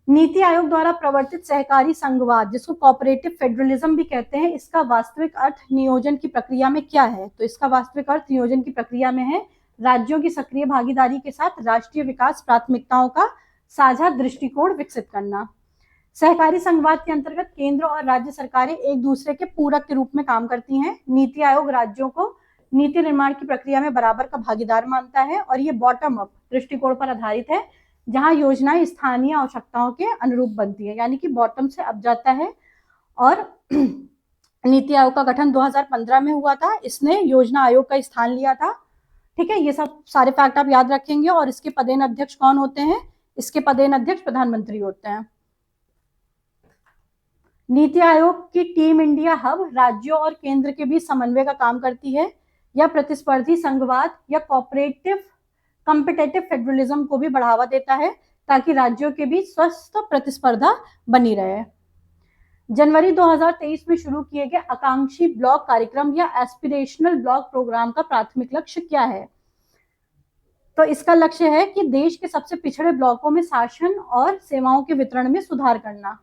नीति आयोग द्वारा प्रवर्तित सहकारी संघवाद, जिसको कोऑपरेटिव फेडरलिज्म भी कहते हैं, इसका वास्तविक अर्थ नियोजन की प्रक्रिया में क्या है? तो इसका वास्तविक अर्थ नियोजन की प्रक्रिया में है राज्यों की सक्रिय भागीदारी के साथ राष्ट्रीय विकास प्राथमिकताओं का साझा दृष्टिकोण विकसित करना। सहकारी संघवाद के अंतर्गत केंद्र और राज्य सरकारें एक दूसरे के पूरक के रूप में काम करती हैं। नीति आयोग राज्यों को नीति निर्माण की प्रक्रिया में बराबर का भागीदार मानता है, और ये बॉटम अप दृष्टिकोण पर आधारित है, जहां योजनाएं स्थानीय आवश्यकताओं के अनुरूप बनती है, यानी कि बॉटम से अप जाता है। और नीति आयोग का गठन 2015 में हुआ था, इसने योजना आयोग का स्थान लिया था। ठीक है, ये सब सारे फैक्ट आप याद रखेंगे। और इसके पदेन अध्यक्ष कौन होते हैं? इसके पदेन अध्यक्ष प्रधानमंत्री होते हैं। नीति आयोग की टीम इंडिया हब राज्यों और केंद्र के बीच समन्वय का काम करती है। यह प्रतिस्पर्धी संघवाद या कोऑपरेटिव कॉम्पिटिटिव फेडरलिज्म को भी बढ़ावा देता है, ताकि राज्यों के बीच स्वस्थ प्रतिस्पर्धा बनी रहे। जनवरी 2023 में शुरू किए गए आकांक्षी ब्लॉक कार्यक्रम या एस्पिरेशनल ब्लॉक प्रोग्राम का प्राथमिक लक्ष्य क्या है? तो इसका लक्ष्य है कि देश के सबसे पिछड़े ब्लॉकों में शासन और सेवाओं के वितरण में सुधार करना।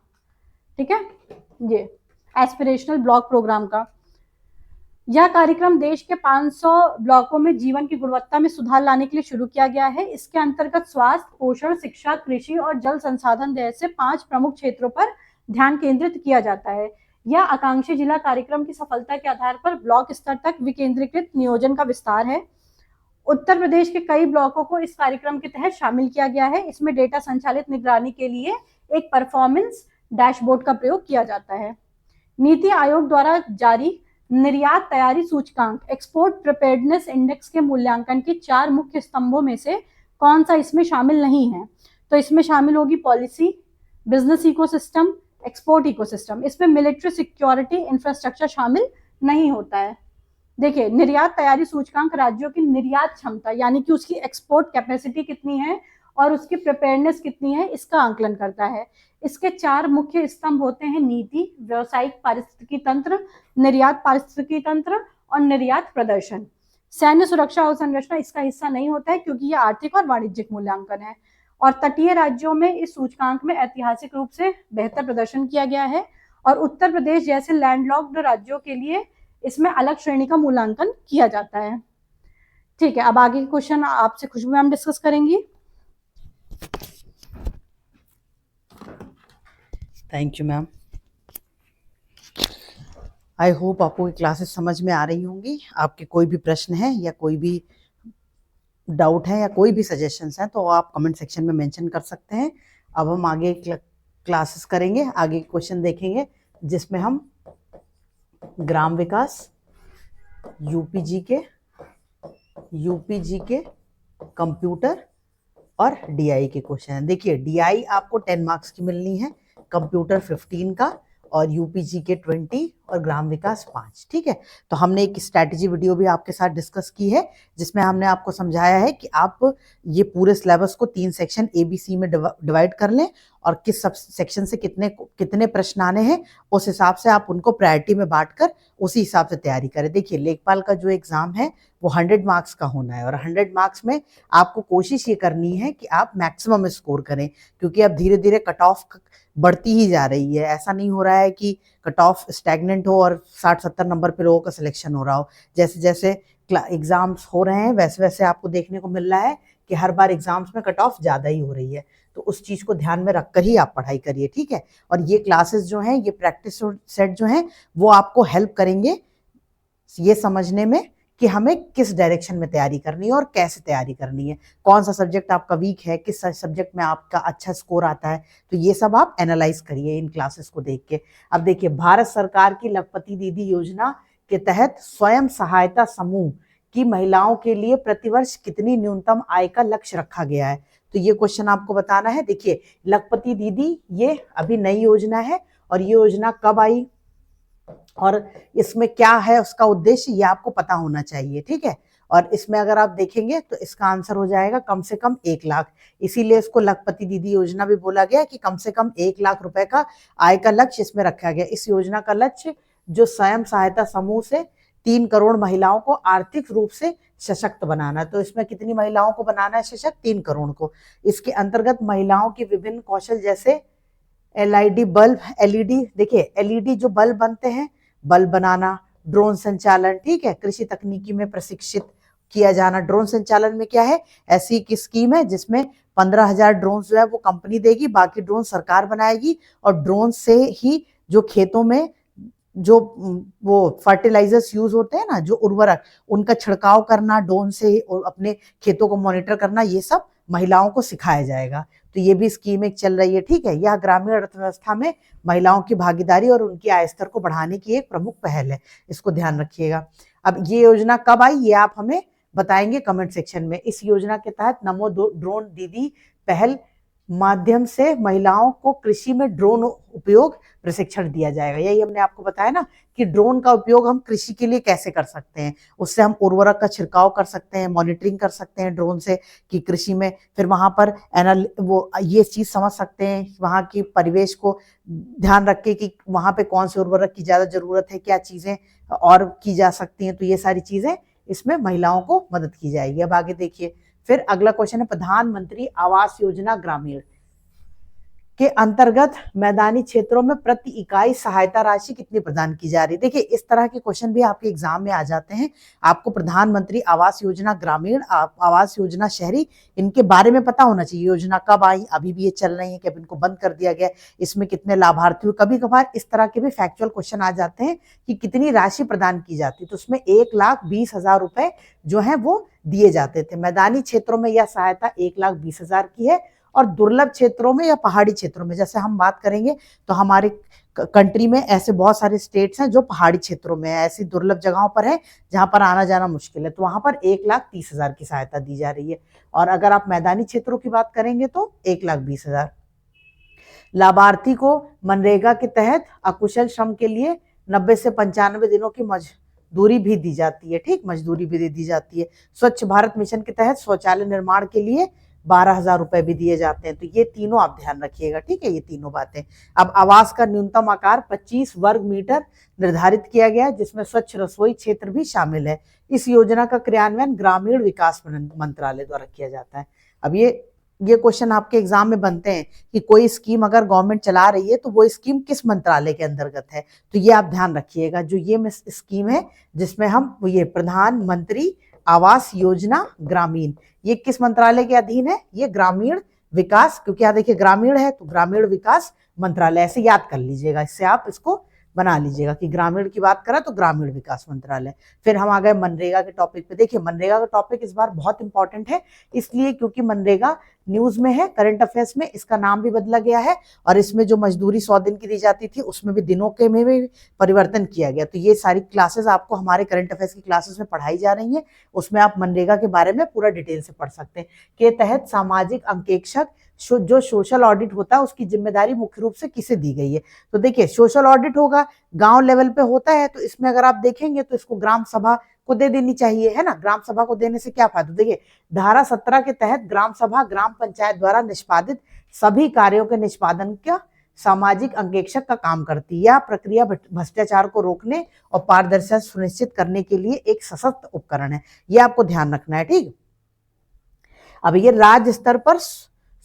ठीक है, ये एस्पिरेशनल ब्लॉक प्रोग्राम का यह कार्यक्रम देश के 500 ब्लॉकों में जीवन की गुणवत्ता में सुधार लाने के लिए शुरू किया गया है। इसके अंतर्गत स्वास्थ्य, पोषण, शिक्षा, कृषि और जल संसाधन जैसे 5 प्रमुख क्षेत्रों पर ध्यान केंद्रित किया जाता है। या आकांक्षी जिला कार्यक्रम की सफलता के आधार पर ब्लॉक स्तर तक विकेंद्रीकृत नियोजन का विस्तार है। उत्तर प्रदेश के कई ब्लॉकों को इस कार्यक्रम के तहत शामिल किया गया है। इसमें डेटा संचालित निगरानी के लिए एक परफॉर्मेंस डैशबोर्ड का प्रयोग किया जाता है। नीति आयोग द्वारा जारी निर्यात तैयारी सूचकांक एक्सपोर्ट प्रिपेयर्डनेस इंडेक्स के मूल्यांकन के 4 मुख्य स्तंभों में से कौन सा इसमें शामिल नहीं है? तो इसमें शामिल होगी policy, business ecosystem, export ecosystem. इसमें मिलिट्री सिक्योरिटी इंफ्रास्ट्रक्चर शामिल नहीं होता है। देखिए, निर्यात तैयारी सूचकांक राज्यों की निर्यात क्षमता यानी कि उसकी एक्सपोर्ट कैपेसिटी कितनी है और उसकी प्रिपेयर्डनेस कितनी है, इसका आंकलन करता है। इसके 4 मुख्य स्तंभ होते हैं: नीति, व्यवसायिक पारिस्थितिकी तंत्र, निर्यात पारिस्थितिकी तंत्र और निर्यात प्रदर्शन। सैन्य सुरक्षा अवसंरचना इसका हिस्सा नहीं होता है क्योंकि यह आर्थिक और वाणिज्यिक मूल्यांकन है। और तटीय राज्यों में इस सूचकांक में ऐतिहासिक रूप से बेहतर प्रदर्शन किया गया है और उत्तर प्रदेश जैसे लैंडलॉक्ड राज्यों के लिए इसमें अलग श्रेणी का मूल्यांकन किया जाता है। ठीक है, अब आगे के क्वेश्चन आपसे खुशबू मैम डिस्कस करेंगी। Thank you ma'am. I hope आपको ये क्लासेस समझ में आ रही होंगी। आपके कोई भी प्रश्न है या कोई भी डाउट है या कोई भी सजेशंस हैं तो आप कमेंट सेक्शन में मेंशन कर सकते हैं। अब हम आगे क्लासेस करेंगे, आगे क्वेश्चन देखेंगे जिसमें हम ग्राम विकास, यूपीजी के कंप्यूटर और डीआई के क्वेश्चन हैं। देखिए, डीआई आपको 10 मार्क्स की मिलनी है, कंप्यूटर 15 का और यूपीजी के 20 और ग्राम विकास 5। ठीक है, तो हमने एक स्ट्रैटेजी वीडियो भी आपके साथ डिस्कस की है जिसमें हमने आपको समझाया है कि आप ये पूरे सिलेबस को 3 सेक्शन ABC में डिवाइड कर लें और किस सब सेक्शन से कितने प्रश्न आने हैं उस हिसाब से आप उनको प्रायोरिटी में बांटकर उसी हिसाब से तैयारी करें। देखिए, लेखपाल का जो एग्जाम है वो 100 मार्क्स का होना है और 100 मार्क्स में आपको कोशिश ये करनी है कि आप मैक्सिमम स्कोर करें, क्योंकि अब धीरे धीरे कट ऑफ बढ़ती ही जा रही है। ऐसा नहीं हो रहा है कि कट ऑफ स्टैग्नेंट हो और 60-70 नंबर पे लोगों का सिलेक्शन हो रहा हो। जैसे जैसे एग्जाम्स हो रहे हैं वैसे वैसे आपको देखने को मिल रहा है कि हर बार एग्जाम्स में कट ऑफ ज़्यादा ही हो रही है। तो उस चीज़ को ध्यान में रखकर ही आप पढ़ाई करिए। ठीक है, और ये क्लासेस जो हैं, ये प्रैक्टिस सेट जो हैं, वो आपको हेल्प करेंगे ये समझने में कि हमें किस डायरेक्शन में तैयारी करनी है और कैसे तैयारी करनी है, कौन सा सब्जेक्ट आपका वीक है, किस सब्जेक्ट में आपका अच्छा स्कोर आता है। तो ये सब आप एनालाइज करिए इन क्लासेस को देख के। अब देखिए, भारत सरकार की लखपति दीदी योजना के तहत स्वयं सहायता समूह की महिलाओं के लिए प्रतिवर्ष कितनी न्यूनतम आय का लक्ष्य रखा गया है? तो ये क्वेश्चन आपको बताना है। देखिए, लखपति दीदी ये अभी नई योजना है और ये योजना कब आई और इसमें क्या है उसका उद्देश्य, ये आपको पता होना चाहिए। ठीक है, और इसमें अगर आप देखेंगे तो इसका आंसर हो जाएगा कम से कम 1 लाख। इसीलिए इसको लखपति दीदी योजना भी बोला गया कि कम से कम 1 लाख रुपए का आय का लक्ष्य इसमें रखा गया। इस योजना का लक्ष्य जो स्वयं सहायता समूह से 3 करोड़ महिलाओं को आर्थिक रूप से सशक्त बनाना। तो इसमें कितनी महिलाओं को बनाना है सशक्त? 3 करोड़ को। इसके अंतर्गत महिलाओं के विभिन्न कौशल जैसे एलईडी बल्ब, एलईडी, देखिए एलईडी जो बल्ब बनते हैं, बल्ब बनाना, ड्रोन संचालन, ठीक है, कृषि तकनीकी में प्रशिक्षित किया जाना। ड्रोन संचालन में क्या है, ऐसी एक स्कीम है जिसमें 15,000 ड्रोन जो है वो कंपनी देगी, बाकी ड्रोन सरकार बनाएगी और ड्रोन से ही जो खेतों में जो वो फर्टिलाइजर्स यूज होते हैं ना, जो उर्वरक, उनका छिड़काव करना ड्रोन से और अपने खेतों को मॉनिटर करना, ये सब महिलाओं को सिखाया जाएगा। तो ये भी स्कीम एक चल रही है। ठीक है, यह ग्रामीण अर्थव्यवस्था में महिलाओं की भागीदारी और उनकी आय स्तर को बढ़ाने की एक प्रमुख पहल है, इसको ध्यान रखिएगा। अब ये योजना कब आई ये आप हमें बताएंगे कमेंट सेक्शन में। इस योजना के तहत नमो ड्रोन दीदी पहल माध्यम से महिलाओं को कृषि में ड्रोन उपयोग प्रशिक्षण दिया जाएगा। यही हमने आपको बताया ना कि ड्रोन का उपयोग हम कृषि के लिए कैसे कर सकते हैं, उससे हम उर्वरक का छिड़काव कर सकते हैं, मॉनिटरिंग कर सकते हैं ड्रोन से कि कृषि में, फिर वहां पर वो ये चीज समझ सकते हैं वहां की परिवेश को ध्यान रख के कि वहां पे कौन से उर्वरक की ज्यादा जरूरत है, क्या चीजें और की जा सकती हैं। तो ये सारी चीजें इसमें महिलाओं को मदद की जाएगी। अब आगे देखिए, फिर अगला क्वेश्चन है प्रधानमंत्री आवास योजना ग्रामीण के अंतर्गत मैदानी क्षेत्रों में प्रति इकाई सहायता राशि कितनी प्रदान की जा रही है। देखिए इस तरह के क्वेश्चन भी आपके एग्जाम में आ जाते हैं। आपको प्रधानमंत्री आवास योजना ग्रामीण, आवास योजना शहरी, इनके बारे में पता होना चाहिए। योजना कब आई, अभी भी ये चल रही है कि अब इनको बंद कर दिया गया, इसमें कितने लाभार्थी हुए। कभी कभार इस तरह के भी फैक्चुअल क्वेश्चन आ जाते हैं कि कितनी राशि प्रदान की जाती है, तो उसमें 1,20,000 रुपए जो है वो दिए जाते थे। मैदानी क्षेत्रों में यह सहायता 1,20,000 की है, और दुर्लभ क्षेत्रों में या पहाड़ी क्षेत्रों में, जैसे हम बात करेंगे तो हमारे कंट्री में ऐसे बहुत सारे स्टेट्स हैं जो पहाड़ी क्षेत्रों में है, ऐसी दुर्लभ जगहों पर है जहां पर आना जाना मुश्किल है, तो वहां पर 1,30,000 की सहायता दी जा रही है। और अगर आप मैदानी क्षेत्रों की बात करेंगे तो 1,20,000। लाभार्थी को मनरेगा के तहत अकुशल श्रम के लिए 90 से 95 दिनों की मजदूरी भी दी जाती है। ठीक, मजदूरी भी दी जाती है। स्वच्छ भारत मिशन के तहत शौचालय निर्माण के लिए 12,000 रुपए भी दिए जाते हैं। तो ये तीनों आप ध्यान रखिएगा, ठीक है, ये तीनों बातें। अब आवास का न्यूनतम आकार 25 वर्ग मीटर निर्धारित किया गया है, जिसमें स्वच्छ रसोई क्षेत्र भी शामिल है। इस योजना का क्रियान्वयन ग्रामीण विकास मंत्रालय द्वारा किया जाता है। अब ये क्वेश्चन आपके एग्जाम में बनते हैं कि कोई स्कीम अगर गवर्नमेंट चला रही है तो वो स्कीम किस मंत्रालय के अंतर्गत है, तो ये आप ध्यान रखिएगा। जो ये स्कीम है जिसमें हम ये प्रधानमंत्री आवास योजना ग्रामीण, ये किस मंत्रालय के अधीन है, ये ग्रामीण विकास, क्योंकि यहाँ देखिए ग्रामीण है तो ग्रामीण विकास मंत्रालय, ऐसे याद कर लीजिएगा, इससे आप इसको बना लीजिएगा कि ग्रामीण की बात करें तो ग्रामीण विकास मंत्रालय। फिर हम आ गए मनरेगा के टॉपिक पे। देखिए मनरेगा का टॉपिक इस बार बहुत इंपॉर्टेंट है, इसलिए क्योंकि मनरेगा न्यूज में है, करंट अफेयर्स में इसका नाम भी बदला गया है, और इसमें जो मजदूरी 100 दिन की दी जाती थी उसमें भी दिनों के में भी परिवर्तन किया गया। तो ये सारी क्लासेस आपको हमारे करंट अफेयर्स की क्लासेस में पढ़ाई जा रही है, उसमें आप मनरेगा के बारे में पूरा डिटेल से पढ़ सकते हैं। के तहत सामाजिक अंकेक्षक जो सोशल ऑडिट होता है उसकी जिम्मेदारी मुख्य रूप से किसे दी गई है। तो देखिए सोशल ऑडिट होगा, गांव लेवल पे होता है, तो इसमें अगर आप देखेंगे तो इसको ग्राम सभा को दे देनी चाहिए, है ना। ग्राम सभा को देने से क्या फायदा, देखिए धारा 17 के तहत ग्राम सभा ग्राम पंचायत द्वारा निष्पादित सभी कार्यों के निष्पादन का सामाजिक अंकेक्षक का काम करती है। यह प्रक्रिया भ्रष्टाचार को रोकने और पारदर्शिता सुनिश्चित करने के लिए एक सशक्त उपकरण है, यह आपको ध्यान रखना है, ठीक। अब ये राज्य स्तर पर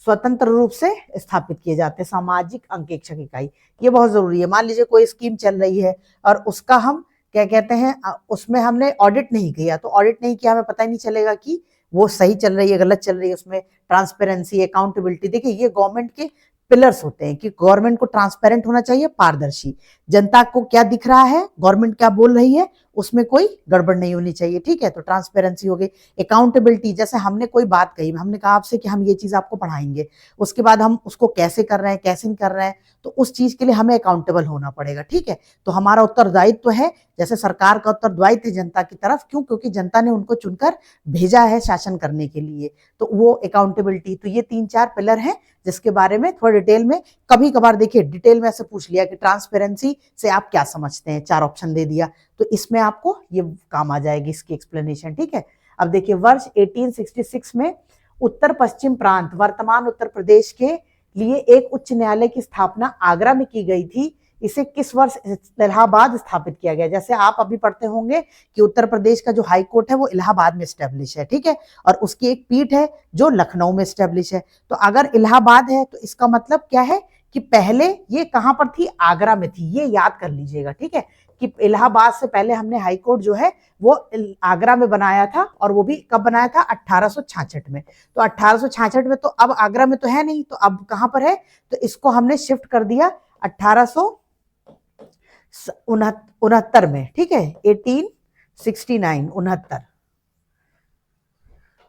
स्वतंत्र रूप से स्थापित किए जाते हैं सामाजिक अंकेक्षक इकाई, ये बहुत जरूरी है। मान लीजिए कोई स्कीम चल रही है और उसका हम क्या कहते हैं, उसमें हमने ऑडिट नहीं किया, तो ऑडिट नहीं किया हमें पता ही नहीं चलेगा कि वो सही चल रही है गलत चल रही है। उसमें ट्रांसपेरेंसी, अकाउंटेबिलिटी, देखिए ये गवर्नमेंट के पिलर्स होते हैं कि गवर्नमेंट को ट्रांसपेरेंट होना चाहिए, पारदर्शी, जनता को क्या दिख रहा है, गवर्नमेंट क्या बोल रही है, उसमें कोई गड़बड़ नहीं होनी चाहिए, ठीक है। तो ट्रांसपेरेंसी हो गई। अकाउंटेबिलिटी, जैसे हमने कोई बात कही, हमने कहा आपसे कि हम ये चीज आपको पढ़ाएंगे, उसके बाद हम उसको कैसे कर रहे हैं कैसे नहीं कर रहे हैं, तो उस चीज के लिए हमें अकाउंटेबल होना पड़ेगा, ठीक है। तो हमारा उत्तरदायित्व है, जैसे सरकार का उत्तरदायित्व है जनता की तरफ, क्यों, क्योंकि जनता ने उनको चुनकर भेजा है शासन करने के लिए, तो वो अकाउंटेबिलिटी। तो ये 3-4 पिलर हैं जिसके बारे में थोड़ा डिटेल में, कभी कभार देखिए डिटेल में ऐसे पूछ लिया कि ट्रांसपेरेंसी से आप क्या समझते हैं, 4 ऑप्शन दे दिया, तो इसमें आपको ये काम आ जाएगी इसकी एक्सप्लेनेशन, ठीक है। अब देखिए वर्ष 1866 में उत्तर पश्चिम प्रांत वर्तमान उत्तर प्रदेश के लिए एक उच्च न्यायालय की स्थापना आगरा में की गई थी। इसे किस वर्ष इलाहाबाद स्थापित किया गया। जैसे आप अभी पढ़ते होंगे कि उत्तर प्रदेश का जो हाई कोर्ट है वो इलाहाबाद में स्टैब्लिश है, ठीक है, और उसकी एक पीठ है जो लखनऊ में स्टैब्लिश है। तो अगर इलाहाबाद है तो इसका मतलब क्या है कि पहले ये कहां पर थी, आगरा में थी, ये याद कर लीजिएगा, ठीक है, कि इलाहाबाद से पहले हमने हाई कोर्ट जो है वो आगरा में बनाया था, और वो भी कब बनाया था, 1866 में। तो 1866 में, तो अब आगरा में तो है नहीं, तो अब कहां पर है, तो इसको हमने शिफ्ट कर दिया 1869 में, ठीक है, 1869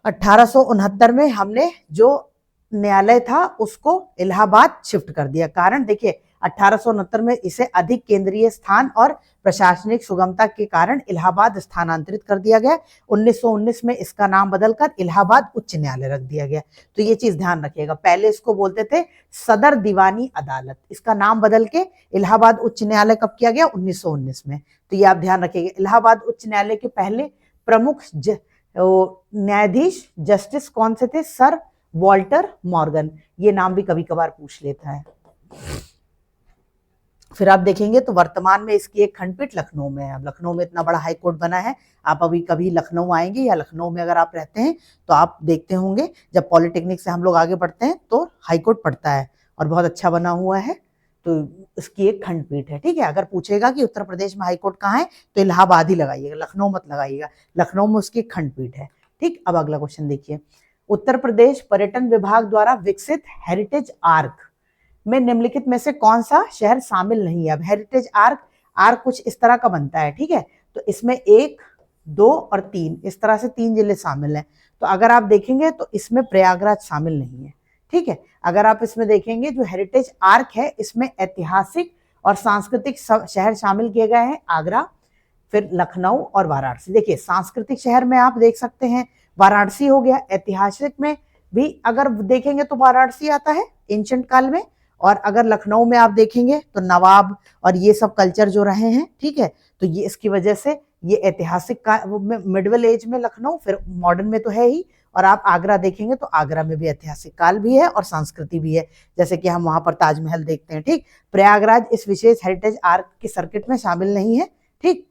1869 में हमने जो न्यायालय था उसको इलाहाबाद शिफ्ट कर दिया। कारण देखिए 1869 में इसे अधिक केंद्रीय स्थान और प्रशासनिक सुगमता के कारण इलाहाबाद स्थानांतरित कर दिया गया। 1919 में इसका नाम बदलकर इलाहाबाद उच्च न्यायालय रख दिया गया। तो ये चीज ध्यान रखिएगा, पहले इसको बोलते थे सदर दीवानी अदालत, इसका नाम बदल के इलाहाबाद उच्च न्यायालय कब किया गया, 1919 में। तो ये आप ध्यान रखिएगा। इलाहाबाद उच्च न्यायालय के पहले प्रमुख न्यायाधीश जस्टिस कौन से थे, सर वॉल्टर मॉर्गन, ये नाम भी कभी कभार पूछ लेता है। फिर आप देखेंगे तो वर्तमान में इसकी एक खंडपीठ लखनऊ में है। अब लखनऊ में इतना बड़ा हाई कोर्ट बना है, आप अभी कभी लखनऊ आएंगे या लखनऊ में अगर आप रहते हैं तो आप देखते होंगे जब पॉलिटेक्निक से हम लोग आगे बढ़ते हैं तो हाई कोर्ट पड़ता है, और बहुत अच्छा बना हुआ है। तो इसकी एक खंडपीठ है, ठीक है। अगर पूछेगा कि उत्तर प्रदेश में हाईकोर्ट कहाँ है तो इलाहाबाद ही लगाइएगा, लखनऊ मत लगाइएगा, लखनऊ में उसकी एक खंडपीठ है, ठीक। अब अगला क्वेश्चन देखिए, उत्तर प्रदेश पर्यटन विभाग द्वारा विकसित हेरिटेज आर्क में निम्नलिखित में से कौन सा शहर शामिल नहीं है। अब हेरिटेज आर्क, आर्क कुछ इस तरह का बनता है, ठीक है। तो इसमें 1, 2 और 3, इस तरह से 3 जिले शामिल हैं। तो अगर आप देखेंगे तो इसमें प्रयागराज शामिल नहीं है, ठीक है। अगर आप इसमें देखेंगे जो हेरिटेज आर्क है इसमें ऐतिहासिक और सांस्कृतिक शहर शामिल किए गए हैं, आगरा, फिर लखनऊ और वाराणसी। देखिए सांस्कृतिक शहर में आप देख सकते हैं वाराणसी हो गया, ऐतिहासिक में भी अगर देखेंगे तो वाराणसी आता है एंशिएंट काल में, और अगर लखनऊ में आप देखेंगे तो नवाब और ये सब कल्चर जो रहे हैं, ठीक है। तो ये इसकी वजह से ये ऐतिहासिक का मिडल एज में लखनऊ, फिर मॉडर्न में तो है ही, और आप आगरा देखेंगे तो आगरा में भी ऐतिहासिक काल भी है और संस्कृति भी है, जैसे कि हम वहां पर ताजमहल देखते हैं, ठीक। प्रयागराज इस विशेष हेरिटेज आर्क की सर्किट में शामिल नहीं है, ठीक।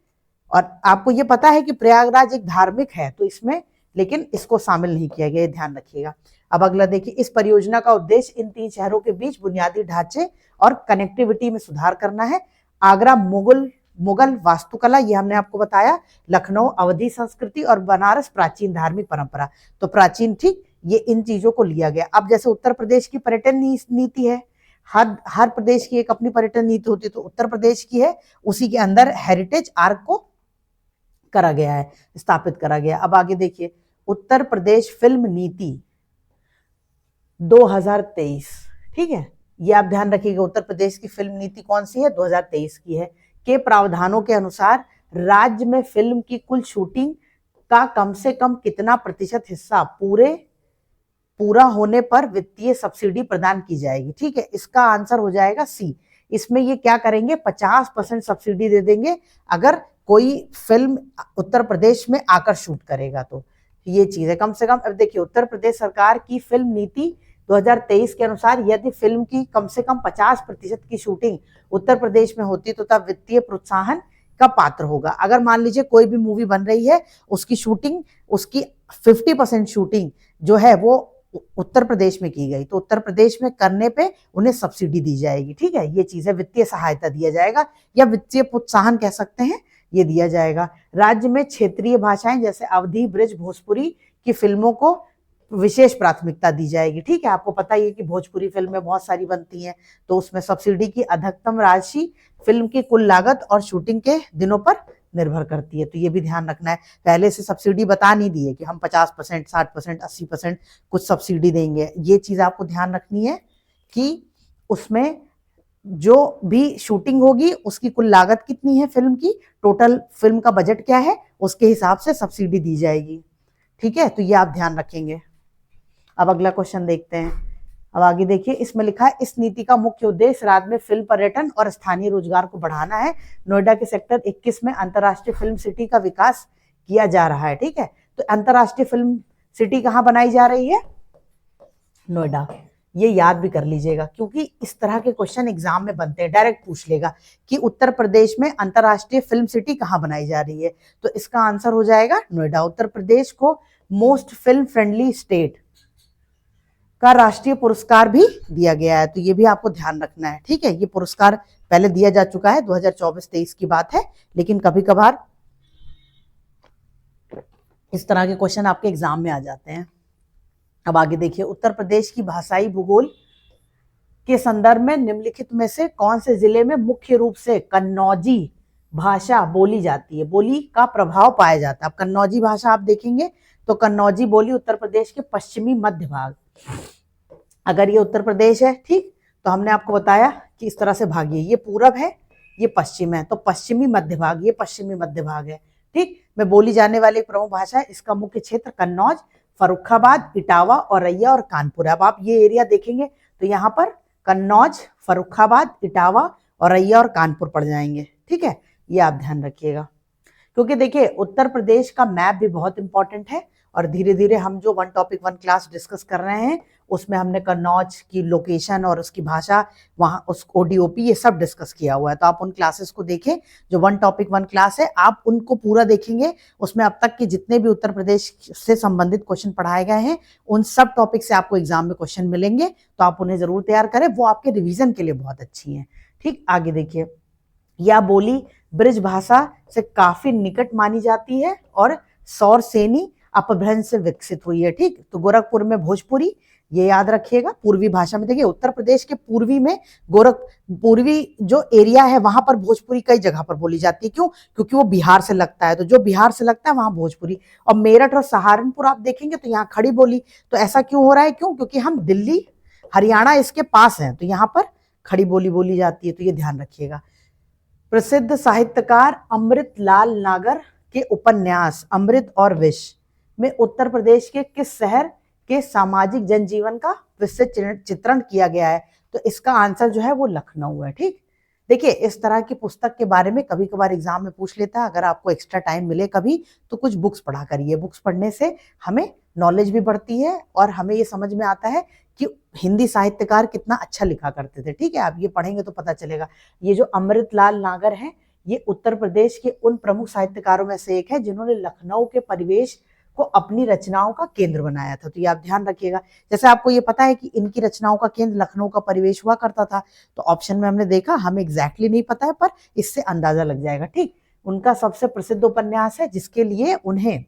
और आपको ये पता है कि प्रयागराज एक धार्मिक है तो इसमें, लेकिन इसको शामिल नहीं किया गया, ध्यान रखिएगा। अब अगला देखिए, इस परियोजना का उद्देश्य इन 3 शहरों के बीच बुनियादी ढांचे और कनेक्टिविटी में सुधार करना है। आगरा मुगल वास्तुकला, ये हमने आपको बताया, लखनऊ अवधी संस्कृति और बनारस प्राचीन धार्मिक परंपरा। तो प्राचीन, ठीक, ये इन चीजों को लिया गया। अब जैसे उत्तर प्रदेश की पर्यटन नीति है, हर प्रदेश की एक अपनी पर्यटन नीति होती है, तो उत्तर प्रदेश की है, उसी के अंदर हेरिटेज आर्क को करा गया है, स्थापित करा गया। अब आगे देखिए, उत्तर प्रदेश फिल्म नीति 2023, ठीक है। ये आप ध्यान रखिएगा, उत्तर प्रदेश की फिल्म नीति कौन सी है, 2023 की है, के प्रावधानों के अनुसार राज्य में फिल्म की कुल शूटिंग का कम से कम कितना प्रतिशत हिस्सा पूरा होने पर वित्तीय सब्सिडी प्रदान की जाएगी, ठीक है। इसका आंसर हो जाएगा सी। इसमें ये क्या करेंगे, 50% सब्सिडी दे देंगे अगर कोई फिल्म उत्तर प्रदेश में आकर शूट करेगा तो, ये चीज है कम से कम। अब देखिए, उत्तर प्रदेश सरकार की फिल्म नीति 2023 के अनुसार यदि फिल्म की कम से कम 50% की शूटिंग उत्तर प्रदेश में होती तो तब वित्तीय प्रोत्साहन का पात्र होगा। अगर मान लीजिए कोई भी मूवी बन रही है, उसकी शूटिंग, उसकी 50% शूटिंग जो है वो उत्तर प्रदेश में की गई, तो उत्तर प्रदेश में करने पे उन्हें सब्सिडी दी जाएगी, ठीक है। ये चीज है, वित्तीय सहायता दिया जाएगा या वित्तीय प्रोत्साहन कह सकते हैं, ये दिया जाएगा। राज्य में क्षेत्रीय भाषाएं जैसे अवधी, ब्रिज, भोजपुरी की फिल्मों को विशेष प्राथमिकता दी जाएगी, ठीक है। आपको पता ही है कि भोजपुरी फिल्में बहुत सारी बनती हैं, तो उसमें सब्सिडी की अधिकतम राशि फिल्म की कुल लागत और शूटिंग के दिनों पर निर्भर करती है, तो ये भी ध्यान रखना है। पहले से सब्सिडी बता नहीं दी है कि हम 50%, 60%, 80% कुछ सब्सिडी देंगे, ये चीज आपको ध्यान रखनी है कि उसमें जो भी शूटिंग होगी उसकी कुल लागत कितनी है, फिल्म की टोटल फिल्म का बजट क्या है, उसके हिसाब से सब्सिडी दी जाएगी, ठीक है। तो ये आप ध्यान रखेंगे। अब अगला क्वेश्चन देखते हैं। अब आगे देखिए, इसमें लिखा है, इस नीति का मुख्य उद्देश्य राज्य में फिल्म पर्यटन और स्थानीय रोजगार को बढ़ाना है। नोएडा के सेक्टर 21 में अंतर्राष्ट्रीय फिल्म सिटी का विकास किया जा रहा है, ठीक है। तो अंतर्राष्ट्रीय फिल्म सिटी कहाँ बनाई जा रही है, नोएडा। ये याद भी कर लीजिएगा क्योंकि इस तरह के क्वेश्चन एग्जाम में बनते हैं, डायरेक्ट पूछ लेगा कि उत्तर प्रदेश में अंतर्राष्ट्रीय फिल्म सिटी कहाँ बनाई जा रही है, तो इसका आंसर हो जाएगा नोएडा। उत्तर प्रदेश को मोस्ट फिल्म फ्रेंडली स्टेट का राष्ट्रीय पुरस्कार भी दिया गया है, तो ये भी आपको ध्यान रखना है, ठीक है। ये पुरस्कार पहले दिया जा चुका है, 2024-23 की बात है, लेकिन कभी कभार इस तरह के क्वेश्चन आपके एग्जाम में आ जाते हैं। अब आगे देखिए, उत्तर प्रदेश की भाषाई भूगोल के संदर्भ में निम्नलिखित में से कौन से जिले में मुख्य रूप से कन्नौजी भाषा बोली जाती है, बोली का प्रभाव पाया जाता है। अब कन्नौजी भाषा आप देखेंगे तो कन्नौजी बोली उत्तर प्रदेश के पश्चिमी मध्य भाग, अगर ये उत्तर प्रदेश है, ठीक, तो हमने आपको बताया कि इस तरह से भागिए, ये पूरब है, ये पश्चिम है, तो पश्चिमी मध्य भाग, ये पश्चिमी मध्य भाग है, ठीक। में बोली जाने वाली एक प्रमुख भाषा है। इसका मुख्य क्षेत्र कन्नौज, फर्रुखाबाद, इटावा, औरैया और कानपुर। अब आप ये एरिया देखेंगे तो यहाँ पर कन्नौज, फर्रुखाबाद, इटावा, औरैया और कानपुर पड़ जाएंगे, ठीक है। ये आप ध्यान रखिएगा क्योंकि देखिए उत्तर प्रदेश का मैप भी बहुत इंपॉर्टेंट है और धीरे धीरे हम जो one topic one class discuss कर रहे हैं उसमें हमने कन्नौज की लोकेशन और उसकी भाषा, वहाँ उस ओडीओपी, ये सब डिस्कस किया हुआ है। तो आप उन क्लासेस को देखें जो वन टॉपिक वन क्लास है, आप उनको पूरा देखेंगे। उसमें अब तक के जितने भी उत्तर प्रदेश से संबंधित क्वेश्चन पढ़ाए गए हैं उन सब टॉपिक से आपको एग्जाम में क्वेश्चन मिलेंगे, तो आप उन्हें जरूर तैयार करें, वो आपके रिवीजन के लिए बहुत अच्छी है। ठीक, आगे देखिए, यह बोली ब्रज भाषा से काफी निकट मानी जाती है और सौरसेनी अपभ्रंश से विकसित हुई है। ठीक, तो गोरखपुर में भोजपुरी, ये याद रखिएगा। पूर्वी भाषा में देखिए उत्तर प्रदेश के पूर्वी में पूर्वी जो एरिया है वहां पर भोजपुरी कई जगह पर बोली जाती है। क्यों? क्योंकि वो बिहार से लगता है, तो जो बिहार से लगता है वहां भोजपुरी। और मेरठ और सहारनपुर आप देखेंगे तो यहाँ खड़ी बोली। तो ऐसा क्यों हो रहा है? क्यों? क्योंकि हम दिल्ली हरियाणा इसके पास हैं, तो यहाँ पर खड़ी बोली बोली जाती है, तो ये ध्यान रखिएगा। प्रसिद्ध साहित्यकार अमृतलाल नागर के उपन्यास अमृत और विष में उत्तर प्रदेश के किस शहर के सामाजिक जनजीवन का विस्तृत चित्रण किया गया है? तो इसका आंसर जो है वो लखनऊ है। ठीक, देखिए इस तरह की पुस्तक के बारे में कभी कभार एग्जाम में पूछ लेता है। अगर आपको एक्स्ट्रा टाइम मिले कभी तो कुछ बुक्स पढ़ा करिए। बुक्स पढ़ने से हमें नॉलेज भी बढ़ती है और हमें ये समझ में आता है कि हिंदी साहित्यकार कितना अच्छा लिखा करते थे। ठीक है, आप ये पढ़ेंगे तो पता चलेगा। ये जो अमृतलाल नागर है ये उत्तर प्रदेश के उन प्रमुख साहित्यकारों में से एक है जिन्होंने लखनऊ के परिवेश को अपनी रचनाओं का केंद्र बनाया था। तो ये आप ध्यान रखिएगा। जैसे आपको ये पता है कि इनकी रचनाओं का केंद्र लखनऊ का परिवेश हुआ करता था, तो ऑप्शन में हमने देखा, हमें एग्जैक्टली नहीं पता है पर इससे अंदाजा लग जाएगा। ठीक, उनका सबसे प्रसिद्ध उपन्यास है जिसके लिए उन्हें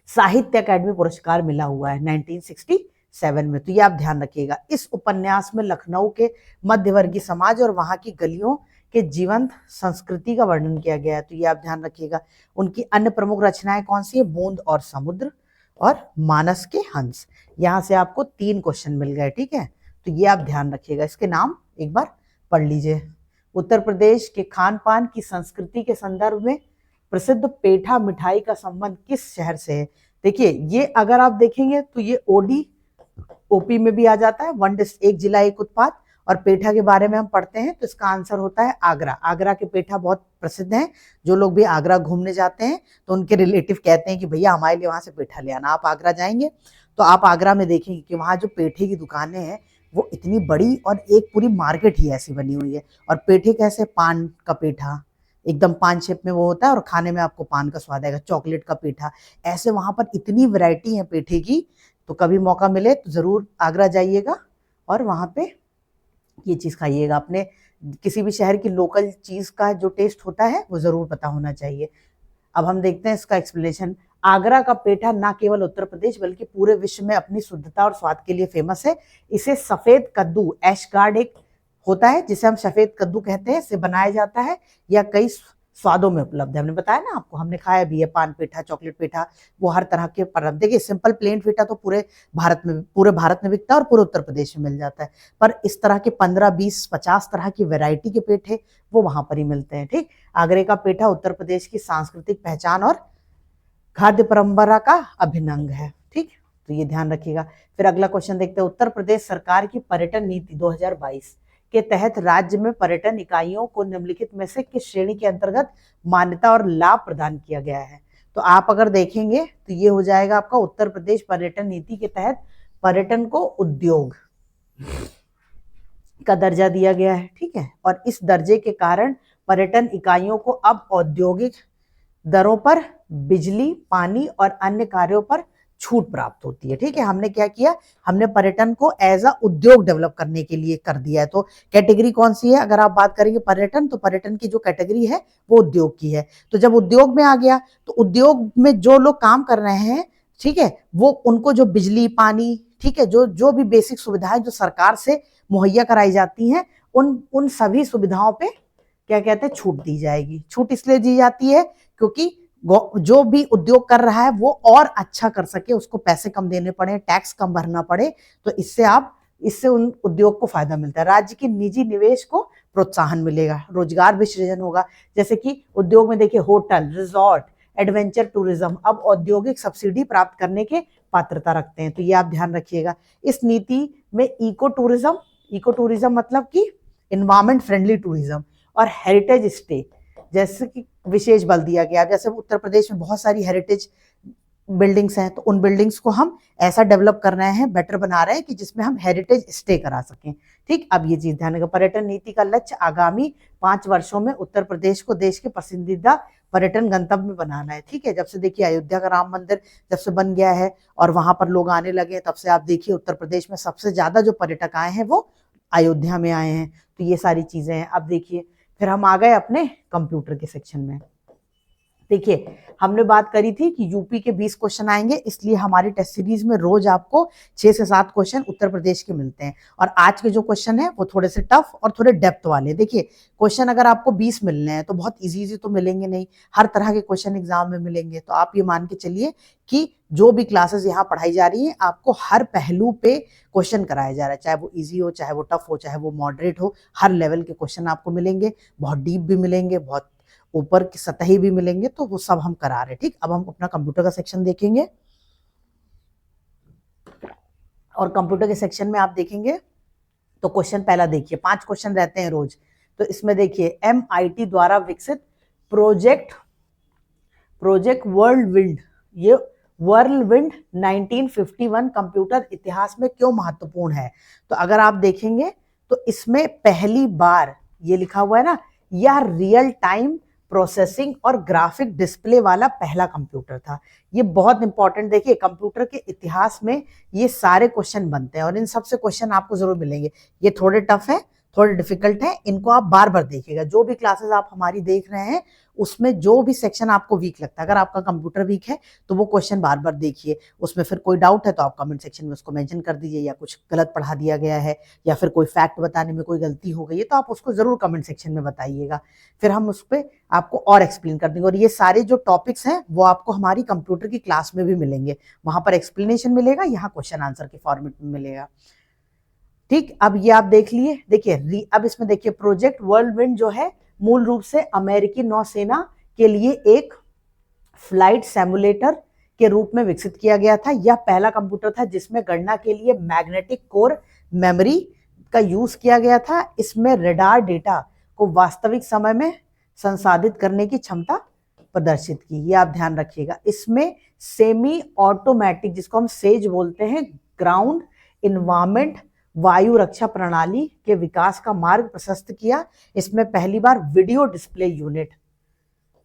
साहित्य अकादमी पुरस्कार मिला हुआ है 1967 में। तो ये आप ध्यान रखिएगा। इस उपन्यास में लखनऊ के मध्यवर्गीय समाज और वहां की गलियों के जीवंत संस्कृति का वर्णन किया गया है। तो ये आप ध्यान रखिएगा। उनकी अन्य प्रमुख रचनाएं कौन सी है? बूंद और समुद्र और मानस के हंस। यहाँ से आपको 3 क्वेश्चन मिल गए। ठीक है, तो ये आप ध्यान रखिएगा। इसके नाम एक बार पढ़ लीजिए। उत्तर प्रदेश के खान पान की संस्कृति के संदर्भ में प्रसिद्ध पेठा मिठाई का संबंध किस शहर से है? देखिए ये अगर आप देखेंगे तो ये ओपी में भी आ जाता है, वन डिश एक जिला एक उत्पाद। और पेठा के बारे में हम पढ़ते हैं तो इसका आंसर होता है आगरा। आगरा के पेठा बहुत प्रसिद्ध हैं। जो लोग भी आगरा घूमने जाते हैं तो उनके रिलेटिव कहते हैं कि भैया हमारे लिए वहां से पेठा ले आना। आप आगरा जाएंगे तो आप आगरा में देखेंगे कि वहां जो पेठे की दुकानें हैं वो इतनी बड़ी और एक पूरी मार्केट ही ऐसी बनी हुई है। और पेठे कैसे? पान का पेठा, एकदम पान शेप में वो होता है और खाने में आपको पान का स्वाद आएगा। चॉकलेट का पेठा, ऐसे वहां पर इतनी वैरायटी है पेठे की। तो कभी मौका मिले तो जरूर आगरा जाइएगा और वहां पे ये चीज खाइएगा। अपने किसी भी शहर की लोकल चीज का जो टेस्ट होता है वो जरूर पता होना चाहिए। अब हम देखते हैं इसका एक्सप्लेनेशन। आगरा का पेठा न केवल उत्तर प्रदेश बल्कि पूरे विश्व में अपनी शुद्धता और स्वाद के लिए फेमस है। इसे सफेद कद्दू, एशगार्ड एक होता है जिसे हम सफेद कद्दू कहते हैं, से बनाया जाता है। या कई स्वादों में उपलब्ध है। हमने बताया ना आपको, हमने खाया भी है पान पेठा, चॉकलेट पेठा, वो हर तरह के पर देखिए सिंपल प्लेन पेठा तो पूरे भारत में बिकता है और पूरे उत्तर प्रदेश में मिल जाता है। पर इस तरह के 15, 20, 50 तरह की वैरायटी के पेठे वो वहां पर ही मिलते हैं। ठीक, आगरे का पेठा उत्तर प्रदेश की सांस्कृतिक पहचान और खाद्य परंपरा का अभिन्न अंग है। ठीक, तो ये ध्यान रखिएगा। फिर अगला क्वेश्चन देखते हैं। उत्तर प्रदेश सरकार की पर्यटन नीति 2022 के तहत राज्य में पर्यटन इकाइयों को निम्नलिखित में से किस श्रेणी के अंतर्गत मान्यता और लाभ प्रदान किया गया है? तो आप अगर देखेंगे तो ये हो जाएगा आपका उत्तर प्रदेश पर्यटन नीति के तहत पर्यटन को उद्योग का दर्जा दिया गया है। ठीक है, और इस दर्जे के कारण पर्यटन इकाइयों को अब औद्योगिक दरों पर बिजली, पानी और अन्य कार्यों पर छूट प्राप्त होती है। ठीक है, हमने क्या किया? हमने पर्यटन को एज अ उद्योग डेवलप करने के लिए कर दिया है। तो कैटेगरी कौन सी है? अगर आप बात करेंगे पर्यटन, तो पर्यटन की जो कैटेगरी है वो उद्योग की है। तो जब उद्योग में आ गया तो उद्योग में जो लोग काम कर रहे हैं, ठीक है, वो उनको जो बिजली, पानी, ठीक है, जो भी बेसिक सुविधाएं जो सरकार से मुहैया कराई जाती हैं, उन सभी सुविधाओं पे क्या कहते हैं? छूट दी जाएगी। छूट इसलिए दी जाती है क्योंकि जो भी उद्योग कर रहा है वो और अच्छा कर सके, उसको पैसे कम देने पड़े, टैक्स कम भरना पड़े, तो इससे उन उद्योग को फायदा मिलता है। राज्य के निजी निवेश को प्रोत्साहन मिलेगा, रोजगार भी सृजन होगा। जैसे कि उद्योग में देखिए होटल, रिजॉर्ट, एडवेंचर टूरिज्म अब औद्योगिक सब्सिडी प्राप्त करने के पात्रता रखते हैं। तो ये आप ध्यान रखिएगा। इस नीति में इको टूरिज्म मतलब कि एनवायरमेंट फ्रेंडली टूरिज्म और हेरिटेज स्टे जैसे कि विशेष बल दिया गया। जैसे उत्तर प्रदेश में बहुत सारी हेरिटेज बिल्डिंग्स हैं, तो उन बिल्डिंग्स को हम ऐसा डेवलप कर रहे हैं, बेटर बना रहे हैं कि जिसमें हम हेरिटेज स्टे करा सकें। ठीक, अब ये चीज ध्यान रखिएगा। पर्यटन नीति का लक्ष्य आगामी 5 वर्षों में उत्तर प्रदेश को देश के पसंदीदा पर्यटन गंतव्य में बनाना है। ठीक है, जब से देखिए अयोध्या का राम मंदिर जब से बन गया है और वहां पर लोग आने लगे, तब से आप देखिए उत्तर प्रदेश में सबसे ज्यादा जो पर्यटक आए हैं वो अयोध्या में आए हैं। तो ये सारी चीजें हैं। अब देखिए फिर हम आ गए अपने कंप्यूटर के सेक्शन में। देखिए हमने बात करी थी कि यूपी के 20 क्वेश्चन आएंगे, इसलिए हमारी टेस्ट सीरीज में रोज आपको 6 से 7 क्वेश्चन उत्तर प्रदेश के मिलते हैं। और आज के जो क्वेश्चन है वो थोड़े से टफ और थोड़े डेप्थ वाले। देखिए क्वेश्चन अगर आपको 20 मिलने हैं तो बहुत इजी तो मिलेंगे नहीं, हर तरह के क्वेश्चन एग्जाम में मिलेंगे। तो आप ये मान के चलिए कि जो भी क्लासेस यहाँ पढ़ाई जा रही है आपको हर पहलू पे क्वेश्चन कराया जा रहा है, चाहे वो इजी हो, चाहे वो टफ हो, चाहे वो मॉडरेट हो, हर लेवल के क्वेश्चन आपको मिलेंगे। बहुत डीप भी मिलेंगे, बहुत ऊपर की सतही भी मिलेंगे, तो वो सब हम करा रहे हैं। ठीक, अब हम अपना कंप्यूटर का सेक्शन देखेंगे और कंप्यूटर के सेक्शन में आप देखेंगे तो क्वेश्चन पहला देखिए, 5 क्वेश्चन रहते हैं रोज। तो इसमें देखिए MIT द्वारा विकसित प्रोजेक्ट वर्ल्ड विंड, ये वर्ल्ड विंड 1951 कंप्यूटर इतिहास में क्यों महत्वपूर्ण है। तो अगर आप देखेंगे तो इसमें पहली बार ये लिखा हुआ है ना, यह रियल टाइम प्रोसेसिंग और ग्राफिक डिस्प्ले वाला पहला कंप्यूटर था। ये बहुत इंपॉर्टेंट, देखिए कंप्यूटर के इतिहास में ये सारे क्वेश्चन बनते हैं और इन सबसे क्वेश्चन आपको जरूर मिलेंगे। ये थोड़े टफ है, थोड़े डिफिकल्ट है, इनको आप बार बार देखिएगा। जो भी क्लासेस आप हमारी देख रहे हैं उसमें जो भी सेक्शन आपको वीक लगता है, अगर आपका कंप्यूटर वीक है तो वो क्वेश्चन बार बार देखिए। उसमें फिर कोई डाउट है तो आप कमेंट सेक्शन में उसको मेंशन कर दीजिए, या कुछ गलत पढ़ा दिया गया है या फिर कोई फैक्ट बताने में कोई गलती हो गई है तो आप उसको जरूर कमेंट सेक्शन में बताइएगा, फिर हम उस पर आपको और एक्सप्लेन कर देंगे। और ये सारे जो टॉपिक्स हैं वो आपको हमारी कंप्यूटर की क्लास में भी मिलेंगे, वहां पर एक्सप्लेनेशन मिलेगा, यहाँ क्वेश्चन आंसर के फॉर्मेट में मिलेगा। ठीक, अब ये आप देख लिए। देखिए अब इसमें देखिए प्रोजेक्ट वर्ल्ड विंड जो है मूल रूप से अमेरिकी नौसेना के लिए एक फ्लाइट सिमुलेटर के रूप में विकसित किया गया था। यह पहला कंप्यूटर था जिसमें गणना के लिए मैग्नेटिक कोर मेमोरी का यूज किया गया था। इसमें रडार डेटा को वास्तविक समय में संसाधित करने की क्षमता प्रदर्शित की, ये आप ध्यान रखिएगा। इसमें सेमी ऑटोमेटिक, जिसको हम सेज बोलते हैं, ग्राउंड इन्वायरमेंट वायु रक्षा प्रणाली के विकास का मार्ग प्रशस्त किया। इसमें पहली बार वीडियो डिस्प्ले यूनिट,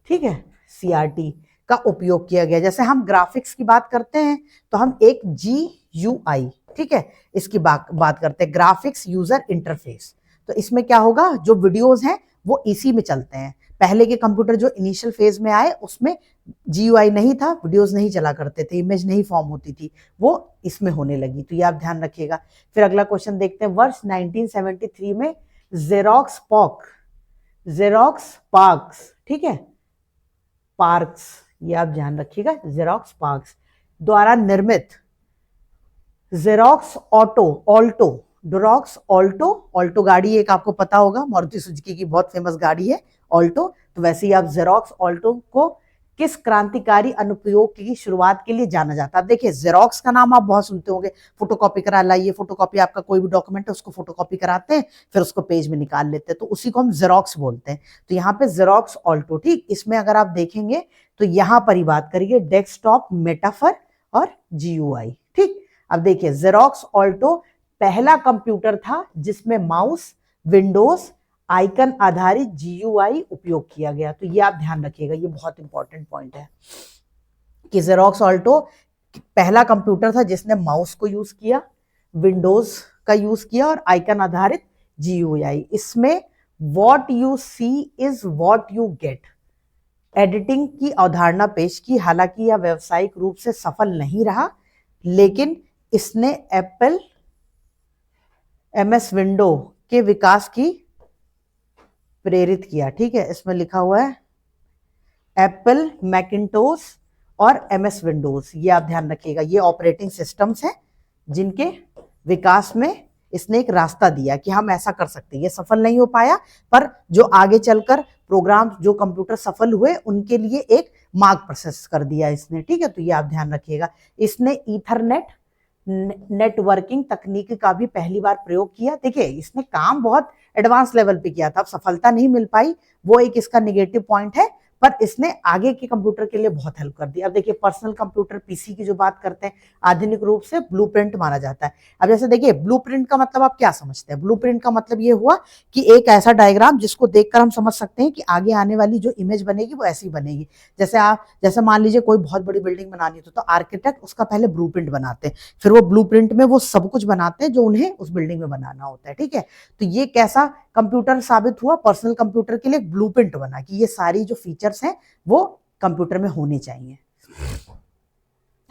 ठीक है, CRT का उपयोग किया गया। जैसे हम ग्राफिक्स की बात करते हैं तो हम एक GUI, ठीक है, इसकी बात करते हैं, ग्राफिक्स यूजर इंटरफेस। तो इसमें क्या होगा, जो वीडियोस हैं वो इसी में चलते हैं। पहले के कंप्यूटर जो इनिशियल फेज में आए उसमें GUI नहीं था, वीडियोस नहीं चला करते थे, इमेज नहीं फॉर्म होती थी, वो इसमें होने लगी। तो ये आप ध्यान रखिएगा। फिर अगला क्वेश्चन देखते हैं। वर्ष 1973 में जेरोक्स पार्क्स, ठीक है, पार्क्स, ये आप ध्यान रखिएगा, जेरोक्स पार्क्स द्वारा निर्मित जेरोक्स ऑल्टो गाड़ी एक आपको पता होगा, मारुति सुजुकी की बहुत फेमस गाड़ी है ऑल्टो। तो वैसे ही आप जेरोक्स ऑल्टो को किस क्रांतिकारी अनुप्रयोग की शुरुआत के लिए जाना जाता है। अब देखिए जेरोक्स का नाम आप बहुत सुनते होंगे, फोटोकॉपी करा लाइए, फोटोकॉपी आपका कोई भी डॉक्यूमेंट है उसको फोटोकॉपी कराते हैं, फिर उसको पेज में निकाल लेते हैं, तो उसी को हम जेरोक्स बोलते हैं। तो यहाँ पे जेरोक्स ऑल्टो, ठीक, इसमें अगर आप देखेंगे तो यहाँ पर ही बात करिए डेस्कटॉप, मेटाफर और GUI, ठीक। अब देखिए जेरोक्स ऑल्टो पहला कंप्यूटर था जिसमें माउस, विंडोज, आइकन आधारित GUI उपयोग किया गया। तो ये आप ध्यान रखिएगा, ये बहुत इंपॉर्टेंट पॉइंट है कि जेरोक्स ऑल्टो पहला कंप्यूटर था जिसने माउस को यूज किया, विंडोज का यूज किया और आइकन आधारित GUI। इसमें what you see is what you get editing की अवधारणा पेश की। हालांकि यह व्यावसायिक रूप से सफल नहीं रहा, लेकिन इसने एप्पल MS विंडो के विकास की प्रेरित किया, ठीक है। इसमें लिखा हुआ है एप्पल मैकिंटोश और MS विंडोज, ये आप ध्यान रखिएगा। ये ऑपरेटिंग सिस्टम्स हैं जिनके विकास में इसने एक रास्ता दिया कि हम ऐसा कर सकते हैं। ये सफल नहीं हो पाया, पर जो आगे चलकर प्रोग्राम, जो कंप्यूटर सफल हुए, उनके लिए एक मार्ग प्रशस्त कर दिया इसने, ठीक है। तो ये आप ध्यान रखिएगा। इसने ईथरनेट नेटवर्किंग तकनीक का भी पहली बार प्रयोग किया। देखिए इसने काम बहुत एडवांस लेवल पे किया था, अब सफलता नहीं मिल पाई, वो एक इसका निगेटिव पॉइंट है, पर इसने आगे के कंप्यूटर के लिए बहुत हेल्प कर दी। अब देखिए पर्सनल कंप्यूटर पीसी की जो बात करते हैं, आधुनिक रूप से ब्लूप्रिंट माना जाता है। अब जैसे देखिए ब्लूप्रिंट का मतलब आप क्या समझते हैं? ब्लूप्रिंट का मतलब ये हुआ कि एक ऐसा डायग्राम जिसको देखकर हम समझ सकते हैं कि आगे आने वाली जो इमेज बनेगी वो ऐसी बनेगी। जैसे मान लीजिए कोई बहुत बड़ी बिल्डिंग बनानी हो तो आर्किटेक्ट उसका पहले ब्लूप्रिंट बनाते हैं, फिर वो ब्लूप्रिंट में वो सब कुछ बनाते हैं जो उन्हें उस बिल्डिंग में बनाना होता है, ठीक है। तो ये कैसा कंप्यूटर साबित हुआ? पर्सनल कंप्यूटर के लिए एक ब्लूप्रिंट बना कि ये सारी जो फीचर्स हैं वो कंप्यूटर में होने चाहिए।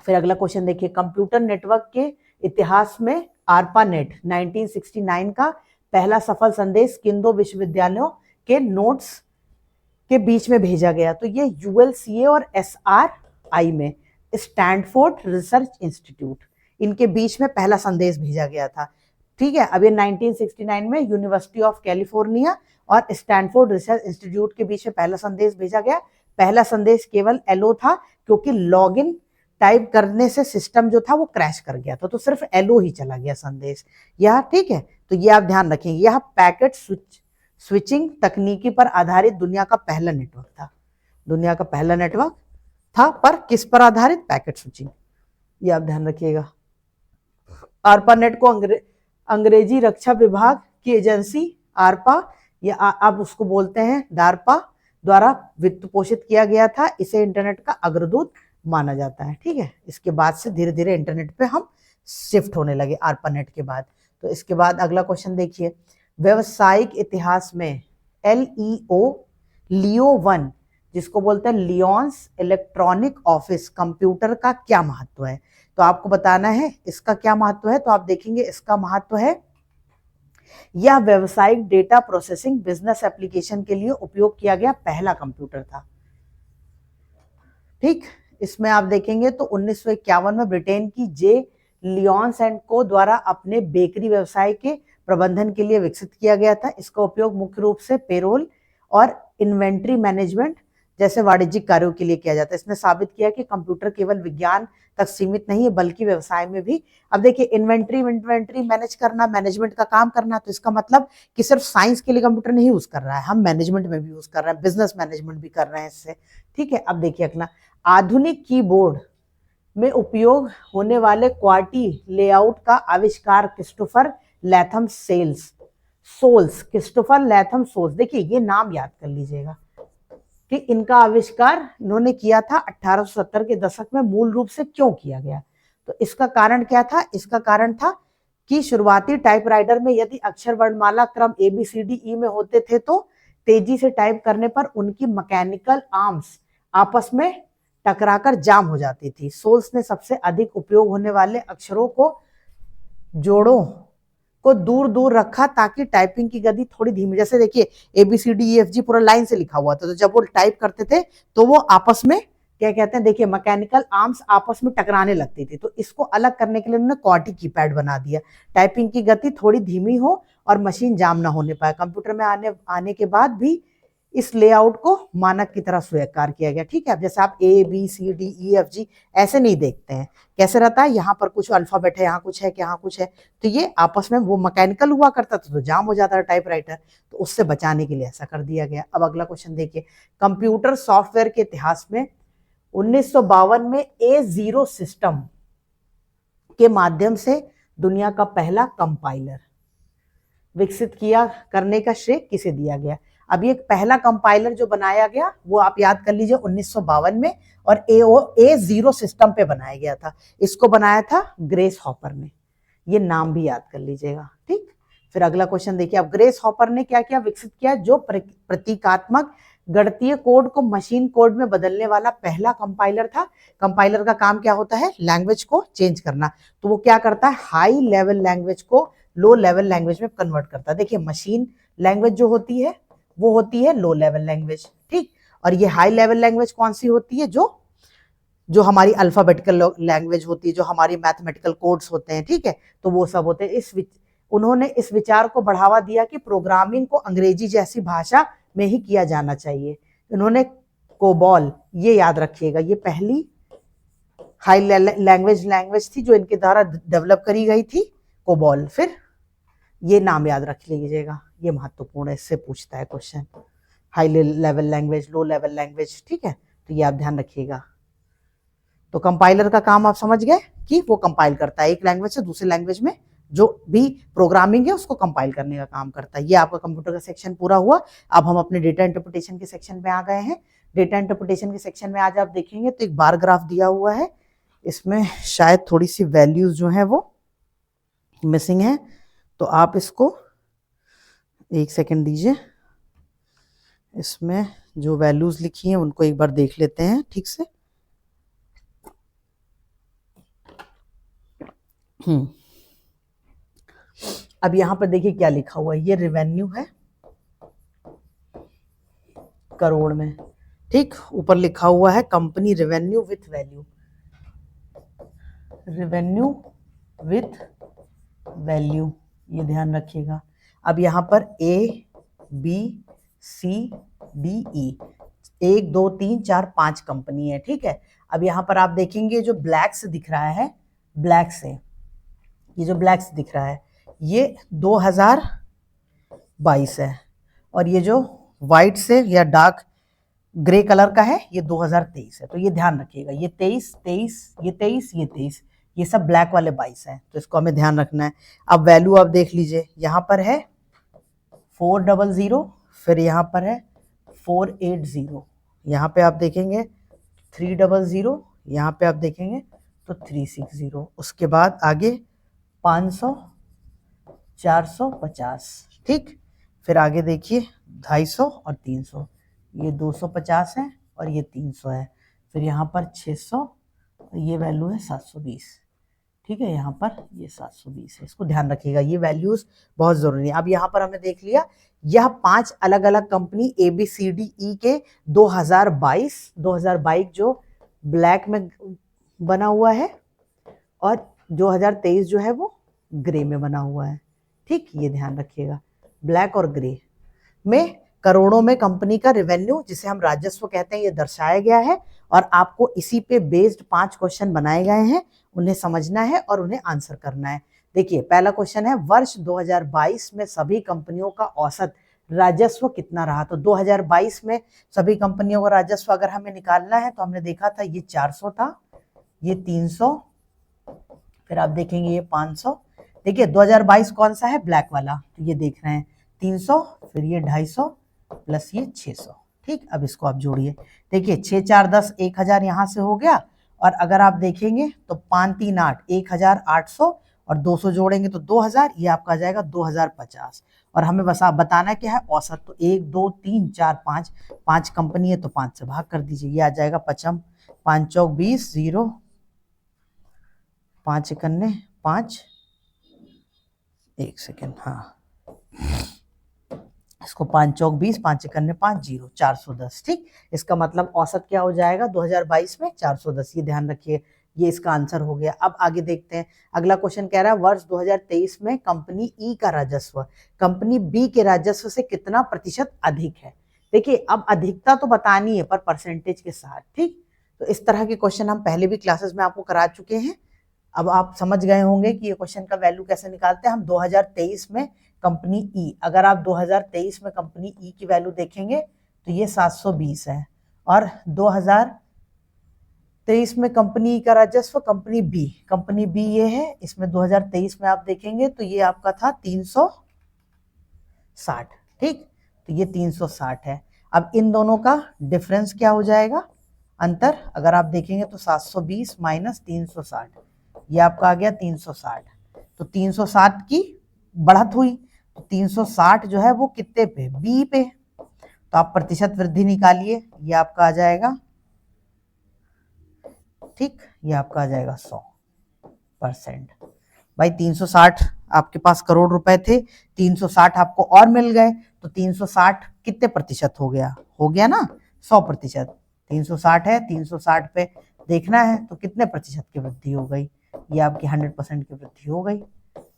फिर अगला क्वेश्चन देखिए, कंप्यूटर नेटवर्क के इतिहास में ARPANET 1969 का पहला सफल संदेश किन दो विश्वविद्यालयों के नोट्स के बीच में भेजा गया? तो ये ULCA और SRI में, स्टैनफोर्ड रिसर्च इंस्टीट्यूट, इनके बीच में पहला संदेश भेजा गया था, ठीक है। अब ये 1969 में यूनिवर्सिटी ऑफ कैलिफोर्निया और स्टैनफोर्ड रिसर्च इंस्टीट्यूट के बीच में पहला संदेश भेजा गया। पहला संदेश केवल LO था क्योंकि लॉगिन टाइप करने से सिस्टम जो था वो क्रैश कर गया था, तो सिर्फ LO ही चला गया संदेश यह, ठीक है। तो ये आप ध्यान रखेंगे, यह पैकेट स्विचिंग तकनीकी पर आधारित दुनिया का पहला नेटवर्क था। दुनिया का पहला नेटवर्क था, पर किस पर आधारित? पैकेट स्विचिंग, ये आप ध्यान रखिएगा। ARPANET को अंग्रेजी रक्षा विभाग की एजेंसी ARPA या आप उसको बोलते हैं DARPA द्वारा वित्त पोषित किया गया था। इसे इंटरनेट का अग्रदूत माना जाता है, ठीक है। इसके बाद से धीरे धीरे इंटरनेट पे हम शिफ्ट होने लगे ARPANET के बाद। तो इसके बाद अगला क्वेश्चन देखिए, व्यवसायिक इतिहास में लियो 1 जिसको बोलते हैं लियोन्स इलेक्ट्रॉनिक ऑफिस कंप्यूटर का क्या महत्व है? तो आपको बताना है इसका क्या महत्व है। तो आप देखेंगे इसका महत्व है, यह व्यावसायिक डेटा प्रोसेसिंग बिजनेस एप्लीकेशन के लिए उपयोग किया गया पहला कंप्यूटर था, ठीक। इसमें आप देखेंगे तो 1951 में ब्रिटेन की जे लियोन्स एंड को द्वारा अपने बेकरी व्यवसाय के प्रबंधन के लिए विकसित किया गया था। इसका उपयोग मुख्य रूप से पेरोल और इन्वेंट्री मैनेजमेंट जैसे वाणिज्यिक कार्यों के लिए किया जाता है। इसने साबित किया कि कंप्यूटर केवल विज्ञान तक सीमित नहीं है बल्कि व्यवसाय में भी। अब देखिए इन्वेंट्री मैनेज करना, मैनेजमेंट का काम करना, तो इसका मतलब कि सिर्फ साइंस के लिए कंप्यूटर नहीं यूज कर रहा है, हम मैनेजमेंट में भी यूज कर रहे हैं, बिजनेस मैनेजमेंट भी कर रहे हैं इससे, ठीक है। अब देखिए अगला, आधुनिक कीबोर्ड में उपयोग होने वाले क्वार्टी लेआउट का आविष्कार क्रिस्टोफर लैथम सोल्स, देखिए ये नाम याद कर लीजिएगा कि इनका आविष्कार इन्होंने किया था 1870 के दशक में। मूल रूप से क्यों किया गया? तो इसका कारण क्या था? इसका कारण था कि शुरुआती टाइपराइटर में यदि अक्षर वर्णमाला क्रम ABCDE में होते थे तो तेजी से टाइप करने पर उनकी मैकेनिकल आर्म्स आपस में टकराकर जाम हो जाती थी। सोल्स ने सबसे अधिक उपयोग होने वाले अक्षरों को जोड़ों को दूर दूर रखा ताकि टाइपिंग की गति थोड़ी धीमी, जैसे देखिए ABCDEFG पूरा लाइन से लिखा हुआ था, तो जब वो टाइप करते थे तो वो आपस में क्या कहते हैं, देखिए मैकेनिकल आर्म्स आपस में टकराने लगती थी। तो इसको अलग करने के लिए उन्होंने क्वार्टी कीपैड बना दिया, टाइपिंग की गति थोड़ी धीमी हो और मशीन जाम ना होने पाए। कंप्यूटर में आने के बाद भी इस लेआउट को मानक की तरह स्वीकार किया गया, ठीक है। अब जैसे आप ABCDEFG ऐसे नहीं देखते हैं, कैसे रहता है, यहाँ पर कुछ अल्फाबेट है, यहाँ कुछ है, यहाँ कुछ है, तो ये आपस में वो मैकेनिकल हुआ करता था तो जाम हो जाता था टाइपराइटर, तो उससे बचाने के लिए ऐसा कर दिया गया। अब अगला क्वेश्चन देखिए, कंप्यूटर सॉफ्टवेयर के इतिहास में 1952 में A0 सिस्टम के माध्यम से दुनिया का पहला कंपाइलर विकसित किया करने का श्रेय किसे दिया गया? अब ये पहला कंपाइलर जो बनाया गया वो आप याद कर लीजिए 1952 में, और A0 सिस्टम पे बनाया गया था। इसको बनाया था ग्रेस हॉपर ने, ये नाम भी याद कर लीजिएगा, ठीक। फिर अगला क्वेश्चन देखिए, अब ग्रेस हॉपर ने क्या क्या विकसित किया? जो प्रतीकात्मक गणितीय कोड को मशीन कोड में बदलने वाला पहला कंपाइलर था। कंपाइलर का काम क्या होता है? लैंग्वेज को चेंज करना। तो वो क्या करता है? हाई लेवल लैंग्वेज को लो लेवल लैंग्वेज में कन्वर्ट करता है। देखिए मशीन लैंग्वेज जो होती है वो होती है लो लेवल लैंग्वेज, ठीक। और ये हाई लेवल लैंग्वेज कौन सी होती है? जो हमारी अल्फाबेटिकल लैंग्वेज होती है, जो हमारी मैथमेटिकल कोड्स होते हैं, ठीक है, तो वो सब होते हैं। उन्होंने इस विचार को बढ़ावा दिया कि प्रोग्रामिंग को अंग्रेजी जैसी भाषा में ही किया जाना चाहिए। इन्होंने कोबॉल, ये याद रखिएगा, ये पहली हाई लैंग्वेज थी जो इनके द्वारा डेवलप करी गई थी, कोबॉल। फिर ये नाम याद रख लीजिएगा, ये महत्वपूर्ण है, इससे पूछता है question. High level language, low level language, ठीक है, तो ये आप ध्यान रखिएगा। तो कंपाइलर का काम आप समझ गए कि वो कंपाइल करता है, एक लैंग्वेज से दूसरी लैंग्वेज में जो भी प्रोग्रामिंग है उसको कंपाइल करने का काम करता है। ये आपका कंप्यूटर का सेक्शन पूरा हुआ। अब हम अपने डेटा इंटरप्रिटेशन के सेक्शन में आ गए हैं। डेटा इंटरप्रिटेशन के सेक्शन में आज आप देखेंगे तो एक बार ग्राफ दिया हुआ है, इसमें शायद थोड़ी सी वैल्यूज जो है वो मिसिंग है, तो आप इसको एक सेकेंड दीजिए, इसमें जो वैल्यूज लिखी हैं उनको एक बार देख लेते हैं ठीक से। अब यहां पर देखिए क्या लिखा हुआ है, ये रेवेन्यू है करोड़ में, ठीक, ऊपर लिखा हुआ है company revenue with value, revenue with value, ये ध्यान रखिएगा। अब यहां पर A B C D E, 1 2 3 4 5 company है, ठीक है। अब यहां पर आप देखेंगे जो ब्लैक से दिख रहा है, ब्लैक से, ये जो ब्लैक से दिख रहा है ये 2022 है, और ये जो व्हाइट से या डार्क ग्रे कलर का है ये 2023 है। तो ये ध्यान रखिएगा, ये 23, ये 23, ये सब ब्लैक वाले 22 हैं, तो इसको हमें ध्यान रखना है। अब वैल्यू आप देख लीजिए, यहाँ पर है 400, फिर यहाँ पर है 480, यहाँ पे आप देखेंगे 300, यहाँ पे आप देखेंगे तो 360, उसके बाद आगे 500, 450, ठीक, फिर आगे देखिए 250 और 300, ये 250 है और ये 300 है, फिर यहाँ पर 600 और ये वैल्यू है 720, ठीक है, यहाँ पर ये 720 है, इसको ध्यान रखिएगा, ये वैल्यूज बहुत जरूरी है। अब यहाँ पर हमने देख लिया यह 5 अलग अलग company A B C D E के 2022 जो ब्लैक में बना हुआ है और 2023 जो है वो ग्रे में बना हुआ है, ठीक, ये ध्यान रखिएगा, ब्लैक और ग्रे में करोड़ों में कंपनी का रेवेन्यू जिसे हम राजस्व कहते हैं ये दर्शाया गया है, और आपको इसी पे बेस्ड 5 क्वेश्चन बनाए गए हैं, उन्हें समझना है और उन्हें आंसर करना है। देखिए पहला क्वेश्चन है वर्ष 2022 में सभी कंपनियों का औसत राजस्व कितना रहा। तो 2022 में सभी कंपनियों का राजस्व अगर हमें निकालना है तो हमने देखा था ये 400 था, ये 300, फिर आप देखेंगे ये 500, देखिए 2022 कौन सा है, ब्लैक वाला, तो ये देख रहे हैं 300, फिर ये 250 प्लस ये 600, ठीक। अब इसको आप जोड़िए, देखिए 6 4 10 1000 यहाँ से हो गया, और अगर आप देखेंगे तो 5 3 8 1800 और 200 जोड़ेंगे तो 2000, ये आपका आ जाएगा 2050, और हमें बस आप बताना क्या है औसत, तो 1 2 3 4 5 कंपनी है तो 5 से भाग कर दीजिए, ये आ जाएगा 55, 5 चौक 20, 0 5 इकन्ने 5, एक सेकेंड, हाँ, इसको 5 चौक 20, 5 इकन्ने 5, 0 410, ठीक। इसका मतलब औसत क्या हो जाएगा 2022 में 410, ये ध्यान रखिए, ये इसका आंसर हो गया। अब आगे देखते हैं, अगला क्वेश्चन कह रहा है वर्ष 2023 में कंपनी ई का राजस्व कंपनी बी के राजस्व से कितना प्रतिशत अधिक है। देखिए अब अधिकता तो बतानी है पर परसेंटेज के साथ, ठीक। तो इस तरह के क्वेश्चन हम पहले भी क्लासेस में आपको करा चुके हैं, अब आप समझ गए होंगे कि ये क्वेश्चन का वैल्यू कैसे निकालते हैं। हम 2023 में कंपनी ई, अगर आप 2023 में कंपनी ई की वैल्यू देखेंगे तो ये 720 है, और 2023 में कंपनी का राजस्व कंपनी बी ये है, इसमें 2023 में आप देखेंगे तो ये आपका था 360, ठीक, तो ये 360 है। अब इन दोनों का डिफरेंस क्या हो जाएगा, अंतर, अगर आप देखेंगे तो 720 माइनस 360, ये आपका आ गया 360, तो 360 की बढ़त हुई, तो 360 जो है वो कितने पे, बी पे, तो आप प्रतिशत वृद्धि निकालिए, ये आपका आ जाएगा, ठीक, ये आपका आ जाएगा 100%। भाई 360 आपके पास करोड़ रुपए थे, 360 आपको और मिल गए, तो 360 कितने प्रतिशत हो गया ना 100%। 360 है, 360 पे देखना है तो कितने प्रतिशत की वृद्धि हो गई, ये आपकी 100% की वृद्धि हो गई,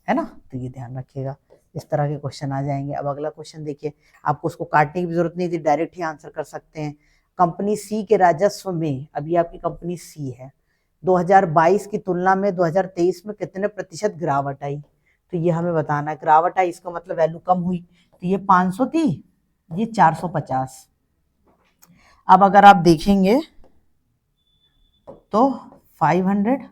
है ना। तो ये ध्यान रखिएगा, इस तरह के क्वेश्चन आ जाएंगे। अब अगला क्वेश्चन देखिए, आपको उसको काटने की जरूरत नहीं थी, डायरेक्ट ही आंसर कर सकते हैं। कंपनी सी के राजस्व में, अभी आपकी कंपनी सी है, 2022 की तुलना में 2023 में कितने प्रतिशत गिरावट आई, तो ये हमें बताना है। गिरावट आई इसका मतलब वैल्यू कम हुई, तो ये 500 थी ये 450। अब अगर आप देखेंगे तो 500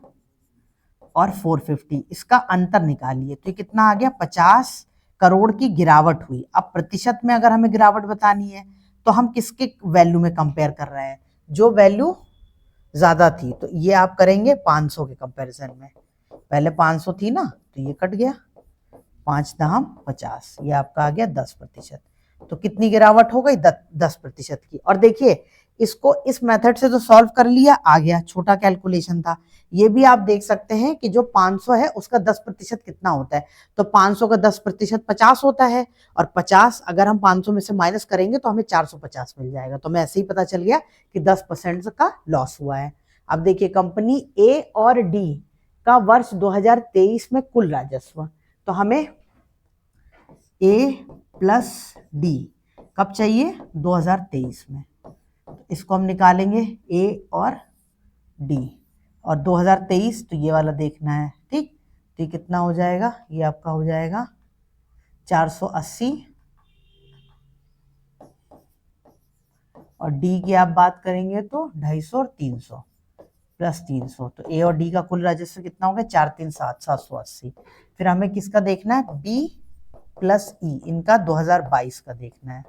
और 450, इसका अंतर निकालिए तो ये कितना आ गया, 50 करोड़ की गिरावट हुई। अब प्रतिशत में अगर हमें गिरावट बतानी है तो हम किसके वैल्यू में कंपेयर कर रहे हैं, जो वैल्यू ज्यादा थी, तो ये आप करेंगे 500 के कंपैरिजन में। पहले 500 थी ना, तो ये कट गया, 5 दहम 50, ये आपका आ गया 10%। तो कितनी गिरावट हो गई, 10% की। और देखिए इसको इस मेथड से तो सॉल्व कर लिया, आ गया, छोटा कैलकुलेशन था। ये भी आप देख सकते हैं कि जो 500 है उसका 10% कितना होता है, तो 500 का 10% 50 होता है, और 50 अगर हम 500 में से माइनस करेंगे तो हमें 450 मिल जाएगा। तो हमें ऐसे ही पता चल गया कि 10% का लॉस हुआ है। अब देखिए कंपनी ए और डी का वर्ष 2023 में कुल राजस्व, तो हमें ए प्लस डी कब चाहिए, 2023 में। इसको हम निकालेंगे ए और डी, और 2023 तो ये वाला देखना है, ठीक। तो ये कितना हो जाएगा, ये आपका हो जाएगा 480, और डी की आप बात करेंगे तो 250 और 300 प्लस 300, तो ए और डी का कुल राजस्व कितना हो गया, 4 3 7 780। फिर हमें किसका देखना है, बी प्लस ई, इनका 2022 का देखना है।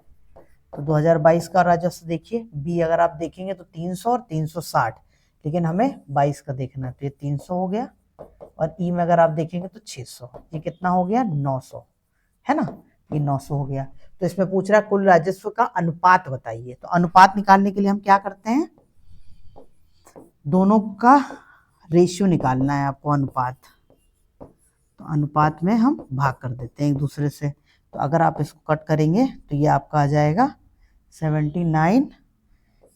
तो 2022 का राजस्व देखिए, बी अगर आप देखेंगे तो 300 और 360, लेकिन हमें 22 का देखना है, तो ये 300 हो गया, और ई में अगर आप देखेंगे तो 600, ये कितना हो गया, 900, है ना, ये 900 हो गया। तो इसमें पूछ रहा है कुल राजस्व का अनुपात बताइए। तो अनुपात निकालने के लिए हम क्या करते हैं, दोनों का रेशियो निकालना है आपको, अनुपात। तो अनुपात में हम भाग कर देते हैं एक दूसरे से। तो अगर आप इसको कट करेंगे तो ये आपका आ जाएगा 79,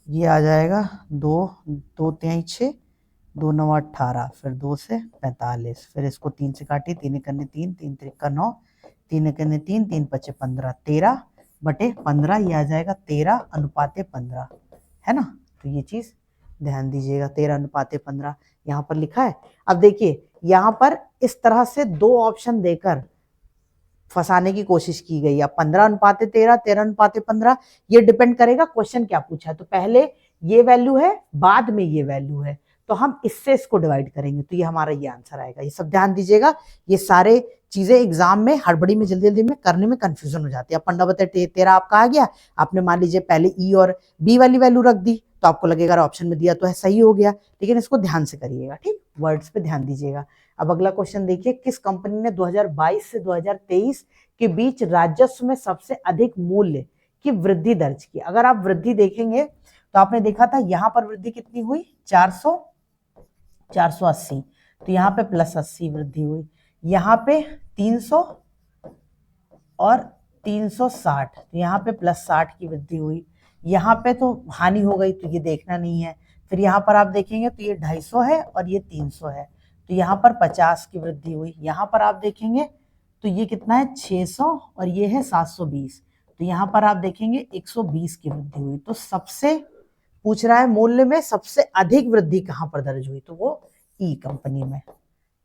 ये आ जाएगा 2 2 3 6, 2 9 18, फिर 2 से 45, फिर इसको 3 से काटिए, 3 एकने 3, 3 त्रिका 9, 3 एकने 3, 3 पचे 15, 13/15, ये आ जाएगा 13:15, है ना। तो ये चीज ध्यान दीजिएगा, 13:15 यहाँ पर लिखा है। अब देखिए यहाँ पर इस तरह से 2 ऑप्शन देकर फंसाने की कोशिश की गई है, 15:13, 13:15, ये डिपेंड करेगा क्वेश्चन क्या पूछा है। तो पहले ये वैल्यू है, बाद में ये वैल्यू है, तो हम इससे इसको डिवाइड करेंगे, तो ये हमारा ये आंसर आएगा। ये सब ध्यान दीजिएगा, ये सारे चीजें एग्जाम में हड़बड़ी में जल्दी जल्दी में करने में कंफ्यूजन हो जाती है। 15/13 आपका आ गया, आपने मान लीजिए पहले ई और बी वाली वैल्यू रख दी, तो आपको लगेगा ऑप्शन में दिया तो है, सही हो गया, लेकिन इसको ध्यान से करिएगा, ठीक, वर्ड्स पे ध्यान दीजिएगा। अब अगला क्वेश्चन देखिए, किस कंपनी ने 2022 से 2023 के बीच राजस्व में सबसे अधिक मूल्य की वृद्धि दर्ज की। अगर आप वृद्धि देखेंगे तो आपने देखा था यहाँ पर वृद्धि कितनी हुई, 480, तो यहाँ पे +80 वृद्धि हुई, यहाँ पे 300 और 360, तो यहाँ पे +60 की वृद्धि हुई, यहाँ पे तो हानि हो गई, तो ये देखना नहीं है। फिर यहाँ पर आप देखेंगे तो ये 250 है और ये 300 है, तो यहाँ पर 50 की वृद्धि हुई। यहाँ पर आप देखेंगे तो ये कितना है, 600 और ये है 720, तो यहाँ पर आप देखेंगे 120 की वृद्धि हुई। तो सबसे पूछ रहा है मूल्य में सबसे अधिक वृद्धि कहाँ पर दर्ज हुई, तो वो ई कंपनी में,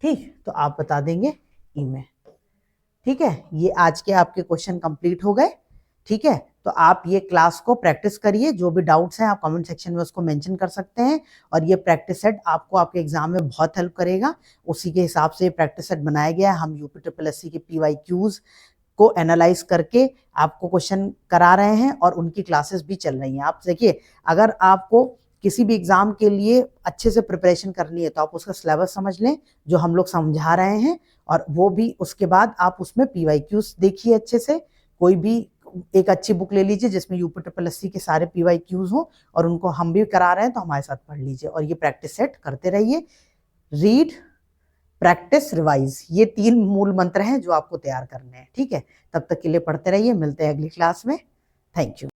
ठीक। तो आप बता देंगे ई में, ठीक है। ये आज के आपके क्वेश्चन कंप्लीट हो गए, ठीक है। तो आप ये क्लास को प्रैक्टिस करिए, जो भी डाउट्स हैं आप कमेंट सेक्शन में उसको मेंशन कर सकते हैं, और ये प्रैक्टिस सेट आपको आपके एग्जाम में बहुत हेल्प करेगा। उसी के हिसाब से ये प्रैक्टिस सेट बनाया गया है। हम यूपी के PYQs को एनालाइज करके आपको क्वेश्चन करा रहे हैं, और उनकी क्लासेस भी चल रही हैं। आप देखिए, अगर आपको किसी भी एग्जाम के लिए अच्छे से प्रिपरेशन करनी है तो आप उसका सिलेबस समझ लें, जो हम लोग समझा रहे हैं, और वो भी उसके बाद आप उसमें PYQs देखिए अच्छे से। कोई भी एक अच्छी बुक ले लीजिए जिसमें यूपी के सारे PYQs हो, और उनको हम भी करा रहे हैं तो हमारे साथ पढ़ लीजिए, और ये प्रैक्टिस सेट करते रहिए। रीड, प्रैक्टिस, रिवाइज, ये 3 मूल मंत्र हैं जो आपको तैयार करने हैं, ठीक है। तब तक के लिए पढ़ते रहिए, मिलते हैं अगली क्लास में। Thank you.